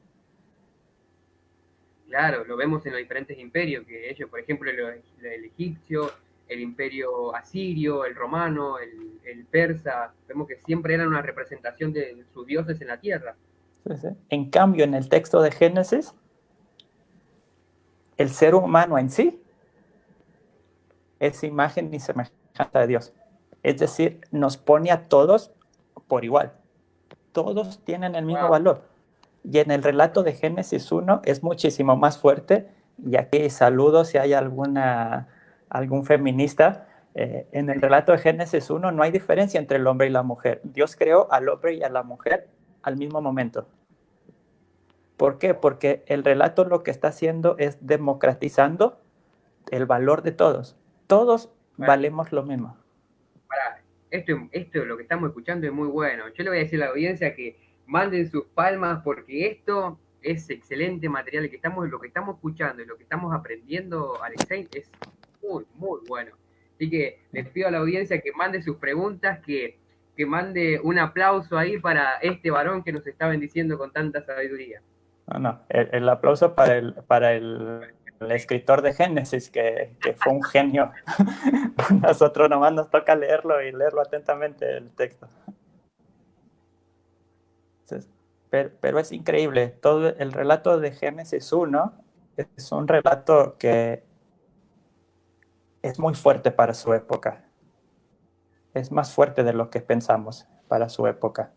[SPEAKER 1] Claro, lo vemos en los diferentes imperios, que ellos, por ejemplo, el egipcio, el imperio asirio, el romano, el persa, vemos que siempre eran una representación de sus dioses en la tierra.
[SPEAKER 2] ¿Sí? ¿Sí? En cambio, en el texto de Génesis, el ser humano en sí es imagen y semejanza de Dios. Es decir, nos pone a todos por igual. Todos tienen el mismo
[SPEAKER 1] Wow.
[SPEAKER 2] valor. Y en el relato de Génesis 1 es muchísimo más fuerte, y aquí saludo si hay algún feminista. En el relato de Génesis 1 no hay diferencia entre el hombre y la mujer. Dios creó al hombre y a la mujer al mismo momento. ¿Por qué? Porque el relato lo que está haciendo es democratizando el valor de todos. Todos
[SPEAKER 1] Para,
[SPEAKER 2] valemos lo mismo.
[SPEAKER 1] para, esto lo que estamos escuchando es muy bueno. Yo le voy a decir a la audiencia que manden sus palmas porque esto es excelente material. Lo que estamos escuchando y lo que estamos aprendiendo, Alexei, es muy, muy bueno. Así que les pido a la audiencia que mande sus preguntas, que mande un aplauso ahí para este varón que nos está bendiciendo con tanta sabiduría.
[SPEAKER 2] No, no, el aplauso para el escritor de Génesis, que fue un genio. Nosotros nomás nos toca leerlo y leerlo atentamente el texto. Entonces, pero es increíble, todo el relato de Génesis 1 es un relato que es muy fuerte para su época. Es más fuerte de lo que pensamos para su época.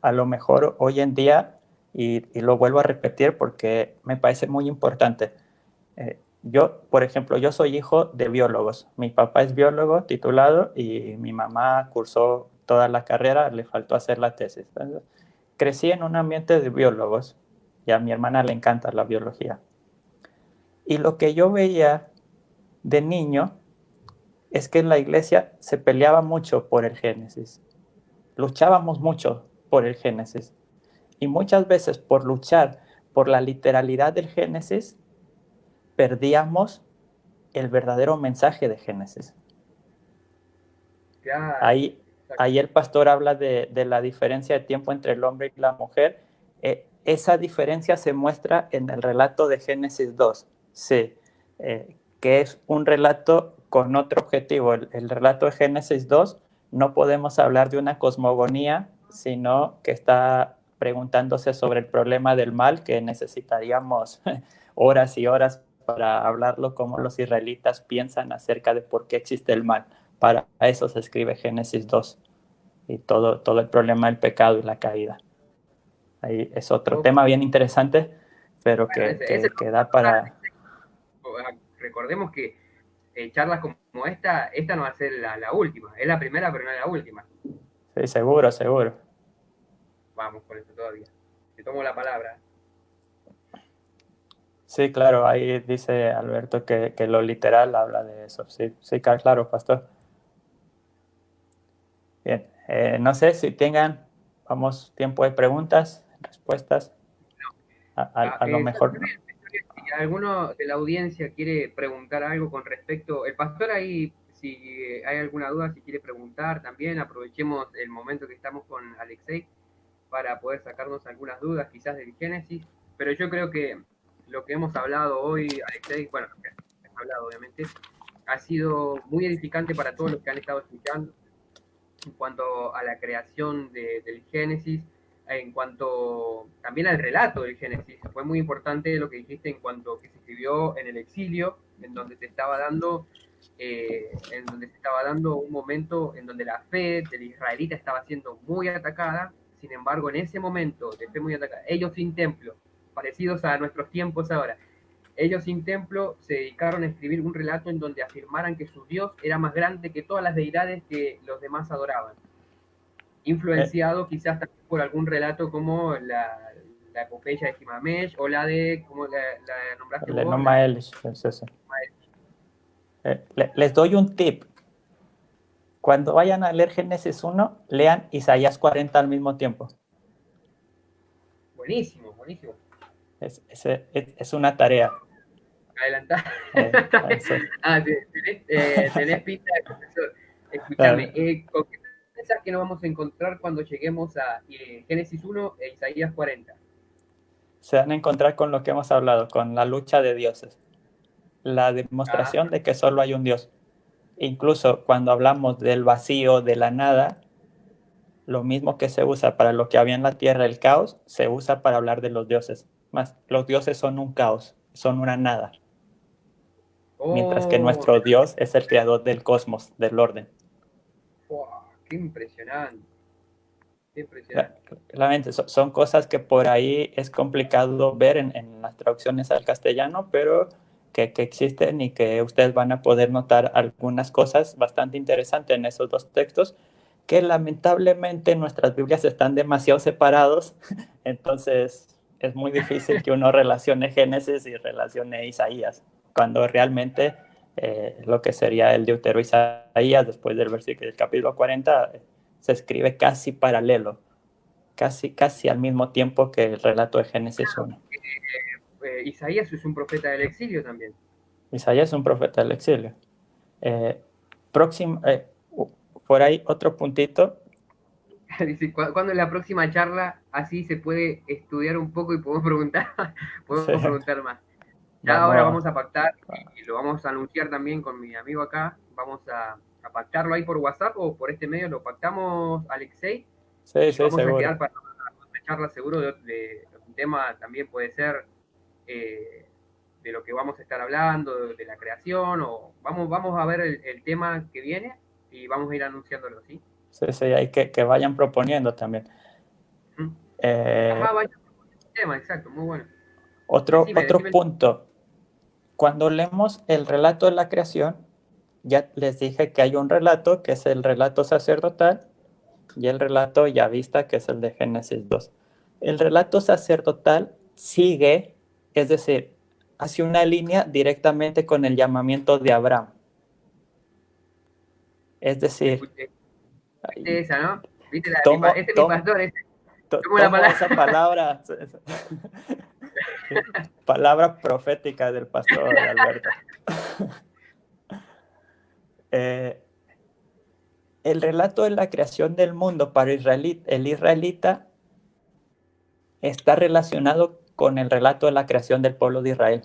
[SPEAKER 2] A lo mejor hoy en día, y lo vuelvo a repetir porque me parece muy importante, yo, por ejemplo, yo soy hijo de biólogos. Mi papá es biólogo titulado y mi mamá cursó toda la carrera, le faltó hacer la tesis. Entonces, crecí en un ambiente de biólogos y a mi hermana le encanta la biología. Y lo que yo veía de niño es que en la iglesia se peleaba mucho por el Génesis. Luchábamos mucho por el Génesis. Y muchas veces por luchar por la literalidad del Génesis, perdíamos el verdadero mensaje de Génesis.
[SPEAKER 1] Claro,
[SPEAKER 2] Ahí, ahí el pastor habla de la diferencia de tiempo entre el hombre y la mujer. Esa diferencia se muestra en el relato de Génesis 2, sí, que es un relato con otro objetivo. El relato de Génesis 2 no podemos hablar de una cosmogonía, sino que está preguntándose sobre el problema del mal, que necesitaríamos horas y horas para hablarlo, como los israelitas piensan acerca de por qué existe el mal. Para eso se escribe Génesis 2 y todo el problema del pecado y la caída. Ahí es otro
[SPEAKER 1] ok.
[SPEAKER 2] tema bien interesante, pero
[SPEAKER 1] Bueno, ese
[SPEAKER 2] que da para...
[SPEAKER 1] recordemos que charlas como esta no va a ser la última, es la primera, pero no es la última.
[SPEAKER 2] Sí, seguro, seguro.
[SPEAKER 1] Vamos con eso todavía. Te tomo la palabra.
[SPEAKER 2] Sí, claro, ahí dice Alberto que lo literal habla de eso. Sí, sí, claro, pastor. Bien, no sé si tengan, vamos, tiempo de preguntas, respuestas. A lo mejor no.
[SPEAKER 1] Si alguno de la audiencia quiere preguntar algo con respecto, el pastor ahí, si hay alguna duda, si quiere preguntar también, aprovechemos el momento que estamos con Alexei para poder sacarnos algunas dudas quizás del Génesis, pero yo creo que lo que hemos hablado hoy, Alexei, bueno, lo que hemos hablado obviamente, ha sido muy edificante para todos los que han estado escuchando en cuanto a la creación del Génesis, en cuanto también al relato del Génesis. Fue muy importante lo que dijiste en cuanto a que se escribió en el exilio, en donde se estaba dando un momento en donde la fe del israelita estaba siendo muy atacada. Sin embargo, en ese momento de fe muy atacada, ellos sin templo, parecidos a nuestros tiempos ahora, ellos sin templo se dedicaron a escribir un relato en donde afirmaran que su Dios era más grande que todas las deidades que los demás adoraban, influenciado quizás también por algún relato como la epopeya de Gimamesh o la de, como la nombraste
[SPEAKER 2] Le
[SPEAKER 1] vos,
[SPEAKER 2] Noma Elish, es eso. Les doy un tip. Cuando vayan a leer Génesis 1, lean Isaías 40 al mismo tiempo.
[SPEAKER 1] buenísimo, buenísimo.
[SPEAKER 2] Es una tarea.
[SPEAKER 1] Adelantar.
[SPEAKER 2] Eso.
[SPEAKER 1] Tenés pinta de profesor. Escúchame, ¿con qué pensás que nos vamos a encontrar cuando lleguemos a Génesis 1 e Isaías 40?
[SPEAKER 2] Se van a encontrar con lo que hemos hablado, con la lucha de dioses, la
[SPEAKER 1] Ah,
[SPEAKER 2] demostración de que solo hay un Dios. Incluso cuando hablamos del vacío, de la nada, lo mismo que se usa para lo que había en la tierra, el caos, se usa para hablar de los dioses. Más, los dioses son un caos, son una nada, mientras que
[SPEAKER 1] oh,
[SPEAKER 2] nuestro Dios es el creador del cosmos, del orden.
[SPEAKER 1] wow, qué impresionante. Impresionante.
[SPEAKER 2] Claramente, son cosas que por ahí es complicado ver en las traducciones al castellano, pero que existen y que ustedes van a poder notar algunas cosas bastante interesantes en esos dos textos, que lamentablemente nuestras Biblias están demasiado separados, entonces es muy difícil que uno relacione Génesis y relacione Isaías, cuando realmente lo que sería el Deutero Isaías, después del versículo del capítulo 40, se escribe casi paralelo, casi al mismo tiempo que el relato de Génesis 1.
[SPEAKER 1] Isaías es un profeta del exilio también.
[SPEAKER 2] Isaías es un profeta del exilio. Próximo, por ahí otro puntito.
[SPEAKER 1] Dice, ¿cuándo es la próxima charla? Así se puede estudiar un poco y podemos preguntar,
[SPEAKER 2] Sí,
[SPEAKER 1] podemos preguntar más. Ya ahora
[SPEAKER 2] vamos.
[SPEAKER 1] vamos a pactar y lo vamos a anunciar también con mi amigo acá. Vamos a pactarlo ahí por WhatsApp o por este medio. Lo pactamos, Alexei,
[SPEAKER 2] Sí,
[SPEAKER 1] y
[SPEAKER 2] sí,
[SPEAKER 1] vamos a
[SPEAKER 2] seguro.
[SPEAKER 1] quedar para una charla seguro de un tema también puede ser eh, de lo que vamos a estar hablando, de la creación, o vamos a ver el tema que viene y vamos a ir anunciándolo, ¿sí?
[SPEAKER 2] Sí, sí, hay que vayan proponiendo también.
[SPEAKER 1] ¿Mm?
[SPEAKER 2] Eh,
[SPEAKER 1] Ajá, vaya, tema, exacto, muy bueno.
[SPEAKER 2] otro
[SPEAKER 1] Decime.
[SPEAKER 2] punto. Cuando leemos el relato de la creación, ya les dije que hay un relato que es el relato sacerdotal y el relato yavista que es el de Génesis 2. El relato sacerdotal sigue, es decir, hace una línea directamente con el llamamiento de Abraham. Es decir,
[SPEAKER 1] Escuché esa, ¿no? ¿Viste la de
[SPEAKER 2] tomo,
[SPEAKER 1] este es mi
[SPEAKER 2] tomo,
[SPEAKER 1] pastor, tomo la
[SPEAKER 2] tomo
[SPEAKER 1] palabra.
[SPEAKER 2] esa palabra, palabra profética del pastor Alberto. Eh, el relato de la creación del mundo para el israelita está relacionado con el relato de la creación del pueblo de Israel.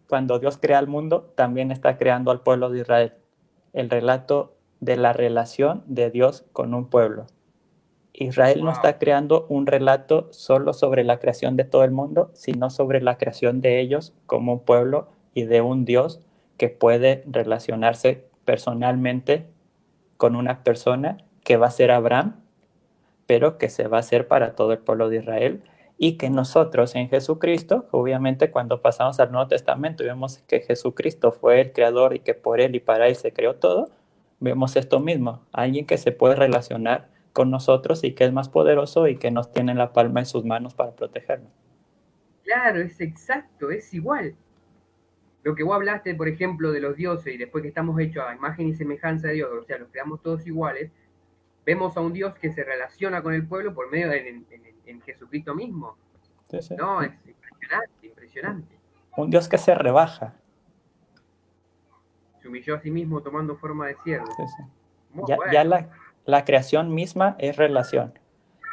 [SPEAKER 2] Cuando Dios crea el mundo, también está creando al pueblo de Israel. El relato de la relación de Dios con un pueblo. Israel no
[SPEAKER 1] Wow.
[SPEAKER 2] está creando un relato solo sobre la creación de todo el mundo, sino sobre la creación de ellos como un pueblo y de un Dios que puede relacionarse personalmente con una persona que va a ser Abraham, pero que se va a hacer para todo el pueblo de Israel y que nosotros en Jesucristo, obviamente cuando pasamos al Nuevo Testamento y vemos que Jesucristo fue el creador y que por él y para él se creó todo, vemos esto mismo, alguien que se puede relacionar con nosotros y que es más poderoso y que nos tiene en la palma de sus manos para protegernos.
[SPEAKER 1] Claro, es exacto, es igual. Lo que vos hablaste, por ejemplo, de los dioses y después que estamos hechos a imagen y semejanza de Dios, o sea, los creamos todos iguales, vemos a un Dios que se relaciona con el pueblo por medio en Jesucristo mismo.
[SPEAKER 2] Sí, sí.
[SPEAKER 1] No, es impresionante, impresionante.
[SPEAKER 2] Un Dios que se rebaja.
[SPEAKER 1] Se humilló a sí mismo tomando forma de siervo.
[SPEAKER 2] Sí, sí.
[SPEAKER 1] Muy
[SPEAKER 2] Ya
[SPEAKER 1] bueno.
[SPEAKER 2] la creación misma es relación.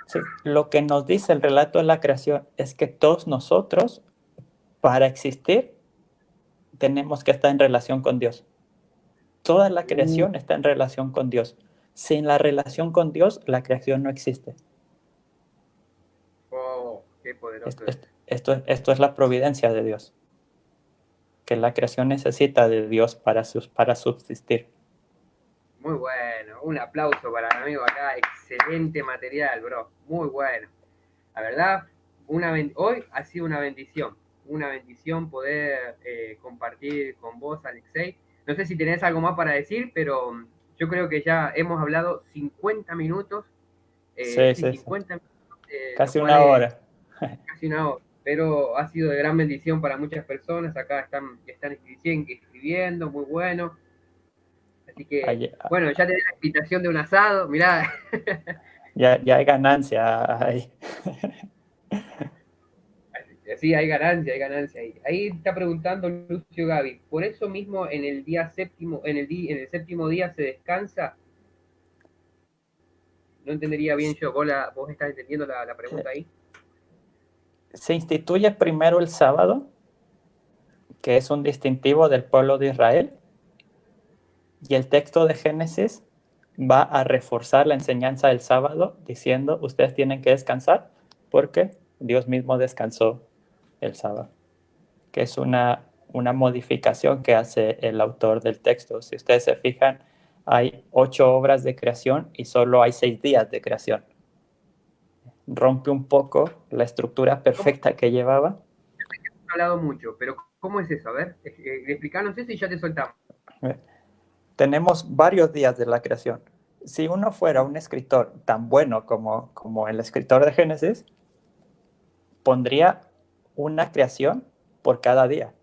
[SPEAKER 2] Sí, lo que nos dice el relato de la creación es que todos nosotros, para existir, tenemos que estar en relación con Dios. Toda la
[SPEAKER 1] Uh,
[SPEAKER 2] creación está en relación con Dios. Sin la relación con Dios, la creación no existe.
[SPEAKER 1] oh, qué poderoso es.
[SPEAKER 2] Esto es la providencia de Dios, que la creación necesita de Dios para subsistir.
[SPEAKER 1] Muy bueno. Un aplauso para mi amigo acá. Excelente material, bro. Muy bueno. La verdad, hoy ha sido una bendición poder compartir con vos, Alexei. No sé si tenés algo más para decir, pero yo creo que ya hemos hablado 50 minutos,
[SPEAKER 2] Sí,
[SPEAKER 1] sí,
[SPEAKER 2] sí, sí.
[SPEAKER 1] 50 minutos, los
[SPEAKER 2] Casi una
[SPEAKER 1] cuales
[SPEAKER 2] hora.
[SPEAKER 1] casi una hora, pero ha sido de gran bendición para muchas personas. Acá están escribiendo, muy bueno. Así que,
[SPEAKER 2] Ahí-
[SPEAKER 1] bueno, ya tenés la invitación de un asado, mirá.
[SPEAKER 2] ya hay ganancia ahí.
[SPEAKER 1] Sí, hay ganancia, hay ganancia ahí. Ahí está preguntando Lucio Gaby. Por eso mismo en el día séptimo, en el séptimo día se descansa. No entendería bien yo. ¿Vos estás entendiendo la pregunta ahí?
[SPEAKER 2] Se instituye primero el sábado, que es un distintivo del pueblo de Israel, y el texto de Génesis va a reforzar la enseñanza del sábado diciendo, ustedes tienen que descansar porque Dios mismo descansó el sábado, que es una modificación que hace el autor del texto. Si ustedes se fijan, hay 8 obras de creación y solo hay 6 días de creación. rompe un poco la estructura perfecta que llevaba.
[SPEAKER 1] He hablado mucho, pero ¿cómo es eso? A ver, explícanos eso y ya te soltamos.
[SPEAKER 2] Tenemos varios días de la creación. Si uno fuera un escritor tan bueno como el escritor de Génesis, pondría una creación por cada día.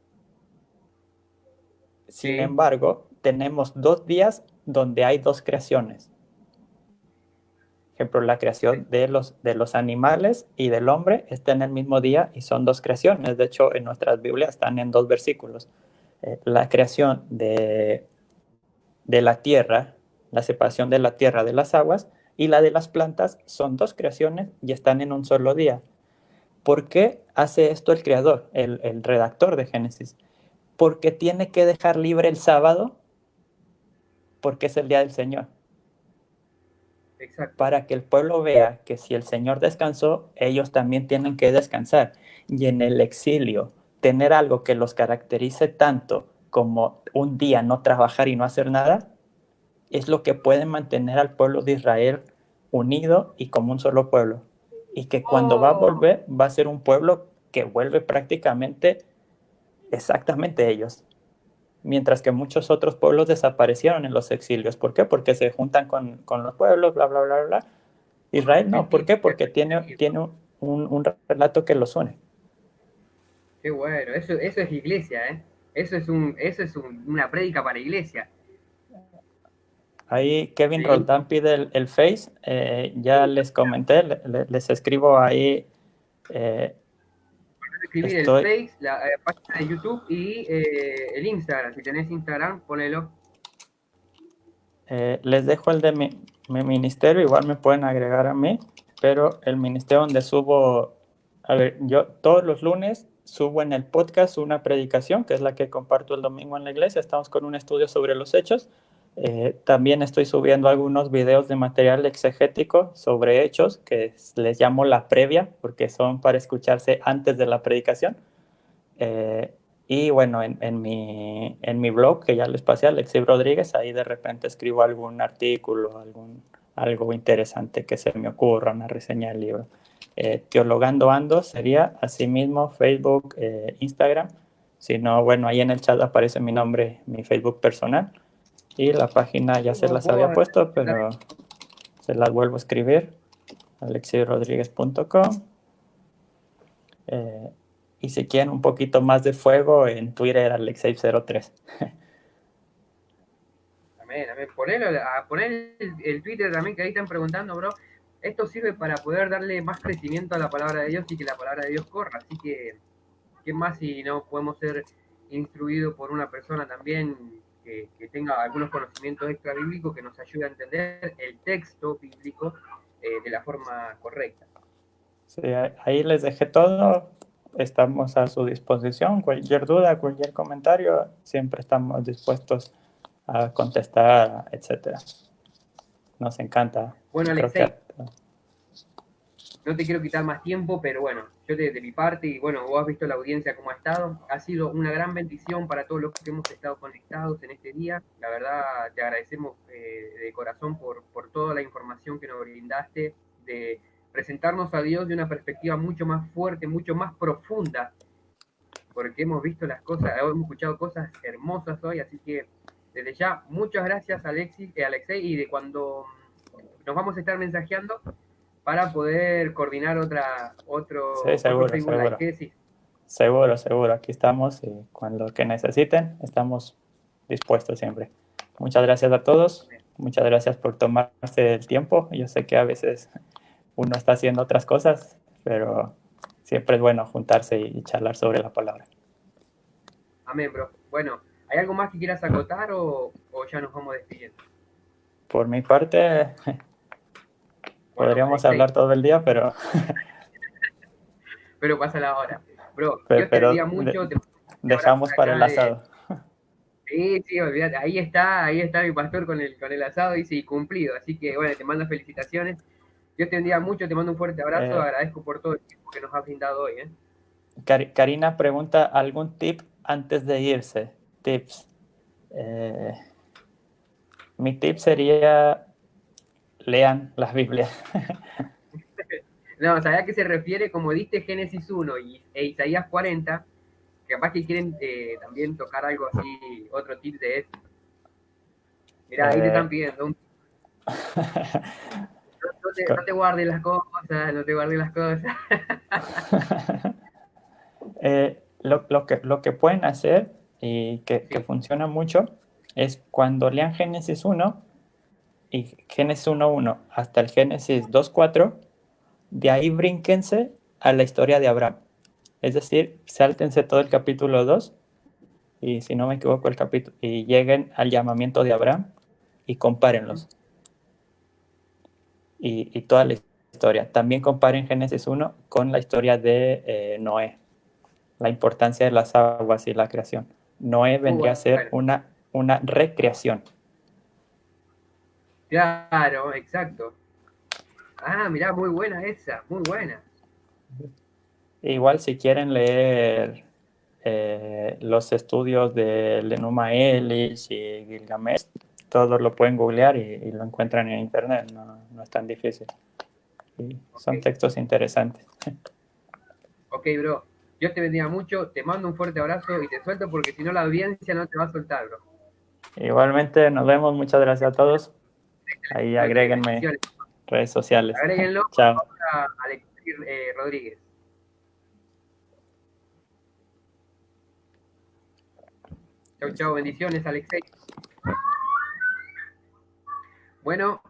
[SPEAKER 2] Sin
[SPEAKER 1] Sí,
[SPEAKER 2] embargo, tenemos 2 días donde hay 2 creaciones. Por ejemplo, la creación de los animales y del hombre está en el mismo día y son 2 creaciones. De hecho, en nuestras Biblias están en 2 versículos. La creación de la tierra, la separación de la tierra de las aguas, y la de las plantas son 2 creaciones y están en un solo día. ¿Por qué hace esto el creador, el redactor de Génesis? Porque tiene que dejar libre el sábado, porque es el día del Señor,
[SPEAKER 1] exacto.
[SPEAKER 2] para que el pueblo vea que si el Señor descansó, ellos también tienen que descansar. Y en el exilio, tener algo que los caracterice tanto como un día no trabajar y no hacer nada, es lo que puede mantener al pueblo de Israel unido y como un solo pueblo. Y que cuando va a
[SPEAKER 1] Oh,
[SPEAKER 2] volver, va a ser un pueblo que vuelve prácticamente exactamente ellos. Mientras que muchos otros pueblos desaparecieron en los exilios. ¿Por qué? Porque se juntan con los pueblos, bla, bla, bla, bla. Israel no. ¿Por qué? Porque tiene un relato que los une.
[SPEAKER 1] qué bueno, eso es iglesia, ¿eh? Una prédica para iglesia.
[SPEAKER 2] Ahí Kevin
[SPEAKER 1] Sí.
[SPEAKER 2] Roldán pide el Face. Ya les comenté, les escribo ahí.
[SPEAKER 1] Escribir el
[SPEAKER 2] Estoy,
[SPEAKER 1] Face, la página de YouTube y el Instagram. Si tenés Instagram, ponelo.
[SPEAKER 2] les dejo el de mi ministerio, igual me pueden agregar a mí, pero el ministerio donde subo, a ver, yo todos los lunes subo en el podcast una predicación, que es la que comparto el domingo en la iglesia. Estamos con un estudio sobre los hechos. También estoy subiendo algunos videos de material exegético sobre hechos, que les llamo la previa, porque son para escucharse antes de la predicación. Y bueno, en mi blog, que ya les pasé, Alexis Rodríguez, ahí de repente escribo algún artículo, algo interesante que se me ocurra, una reseña del libro. Teologando Ando sería asimismo Facebook, Instagram. Si no, bueno, ahí en el chat aparece mi nombre, mi Facebook personal. Y la página ya se las había
[SPEAKER 1] Vos,
[SPEAKER 2] puesto, pero se las vuelvo a escribir, alexisrodriguez.com. Y si quieren un poquito más de fuego, en Twitter, Alexei03.
[SPEAKER 1] amén, amén. Poner el Twitter también, que ahí están preguntando, bro. Esto sirve para poder darle más crecimiento a la palabra de Dios y que la palabra de Dios corra. Así que, ¿qué más si no podemos ser instruidos por una persona también que tenga algunos conocimientos extra bíblicos que nos ayude a entender el texto bíblico de la forma correcta?
[SPEAKER 2] Sí, ahí les dejé todo. Estamos a su disposición. Cualquier duda, cualquier comentario, siempre estamos dispuestos a contestar, etcétera. Nos encanta.
[SPEAKER 1] Bueno,
[SPEAKER 2] Creo que
[SPEAKER 1] Alexei, no te quiero quitar más tiempo, pero bueno, yo de mi parte, y bueno, vos has visto la audiencia cómo ha estado, ha sido una gran bendición para todos los que hemos estado conectados en este día. La verdad, te agradecemos de corazón por toda la información que nos brindaste, de presentarnos a Dios de una perspectiva mucho más fuerte, mucho más profunda, porque hemos visto las cosas, hemos escuchado cosas hermosas hoy, así que desde ya, muchas gracias Alexei, y de cuando nos vamos a estar mensajeando, para poder coordinar
[SPEAKER 2] sí,
[SPEAKER 1] otro
[SPEAKER 2] seguro,
[SPEAKER 1] Facebook Live.
[SPEAKER 2] seguro.
[SPEAKER 1] ¿Qué decís?
[SPEAKER 2] Seguro, seguro. Aquí estamos y cuando que necesiten, estamos dispuestos siempre. Muchas gracias a todos. Muchas gracias por tomarse el tiempo. Yo sé que a veces uno está haciendo otras cosas, pero siempre es bueno juntarse y charlar sobre la palabra.
[SPEAKER 1] Amén, bro. Bueno, ¿hay algo más que quieras acotar o ya nos vamos despidiendo?
[SPEAKER 2] Por mi parte,
[SPEAKER 1] Bueno,
[SPEAKER 2] podríamos
[SPEAKER 1] Alexei,
[SPEAKER 2] hablar todo el día,
[SPEAKER 1] pero pasa la hora. Bro, Dios te bendiga
[SPEAKER 2] pero
[SPEAKER 1] mucho, te mando un fuerte abrazo
[SPEAKER 2] dejamos
[SPEAKER 1] de
[SPEAKER 2] para
[SPEAKER 1] acá
[SPEAKER 2] el asado.
[SPEAKER 1] Sí, sí, olvídate, ahí está mi pastor con el asado, dice, y cumplido. Así que, bueno, te mando felicitaciones. Dios te bendiga mucho, te mando un fuerte abrazo,
[SPEAKER 2] Eh,
[SPEAKER 1] agradezco por todo el tiempo que nos has brindado hoy, ¿eh?
[SPEAKER 2] Karina pregunta, ¿algún tip antes de irse? Tips. Eh, Mi tip sería lean las Biblias.
[SPEAKER 1] No, ¿sabés a qué se refiere? Como diste Génesis 1 e Isaías 40, capaz que quieren también tocar algo así, otro tip de eso. Mirá, ahí te están pidiendo. No te guardes las cosas, no te guardes las cosas.
[SPEAKER 2] Lo que pueden hacer y que
[SPEAKER 1] Sí.
[SPEAKER 2] funciona mucho es cuando lean Génesis 1 y Génesis 1.1 hasta el Génesis 2.4, de ahí brínquense a la historia de Abraham. Es decir, sáltense todo el capítulo 2 y si no me equivoco el capítulo, y lleguen al llamamiento de Abraham y compárenlos. Y toda la historia. También comparen Génesis 1 con la historia de Noé, la importancia de las aguas y la creación. Noé vendría a ser
[SPEAKER 1] Bueno.
[SPEAKER 2] una recreación.
[SPEAKER 1] Claro, exacto. Ah, mirá, muy buena esa, muy buena.
[SPEAKER 2] Igual si quieren leer los estudios de Enuma Elish y Gilgamesh, todos lo pueden googlear y lo encuentran en internet, no es tan difícil. Y son
[SPEAKER 1] Okay.
[SPEAKER 2] textos interesantes.
[SPEAKER 1] Ok, bro. Dios te bendiga mucho, te mando un fuerte abrazo y te suelto porque si no la audiencia no te va a soltar, bro.
[SPEAKER 2] Igualmente, nos vemos, muchas gracias a todos. Ahí
[SPEAKER 1] Ok,
[SPEAKER 2] agréguenme
[SPEAKER 1] bendiciones.
[SPEAKER 2] redes sociales.
[SPEAKER 1] Agréguenlo
[SPEAKER 2] Chao.
[SPEAKER 1] a Alexis Rodríguez. Chau, chau, bendiciones, Alexei. Bueno,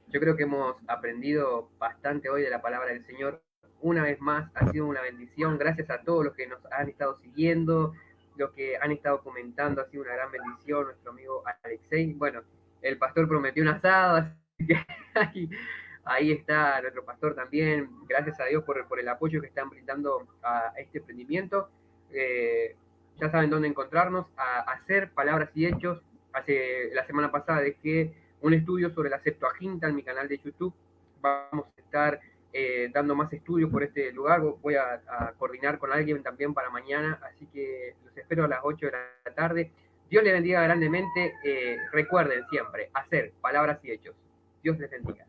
[SPEAKER 1] yo creo que hemos aprendido bastante hoy de la palabra del Señor. Una vez más, ha sido una bendición. Gracias a todos los que nos han estado siguiendo, los que han estado comentando, ha sido una gran bendición. Nuestro amigo Alexei. Bueno, el pastor prometió un asado, así que ahí está nuestro pastor también. Gracias a Dios por el apoyo que están brindando a este emprendimiento. Ya saben dónde encontrarnos, a hacer palabras y hechos. La semana pasada dejé un estudio sobre la Septuaginta en mi canal de YouTube. Vamos a estar dando más estudios por este lugar. Voy a coordinar con alguien también para mañana, así que los espero a las 8 de la tarde. Dios les bendiga grandemente. Recuerden siempre hacer palabras y hechos. Dios les bendiga.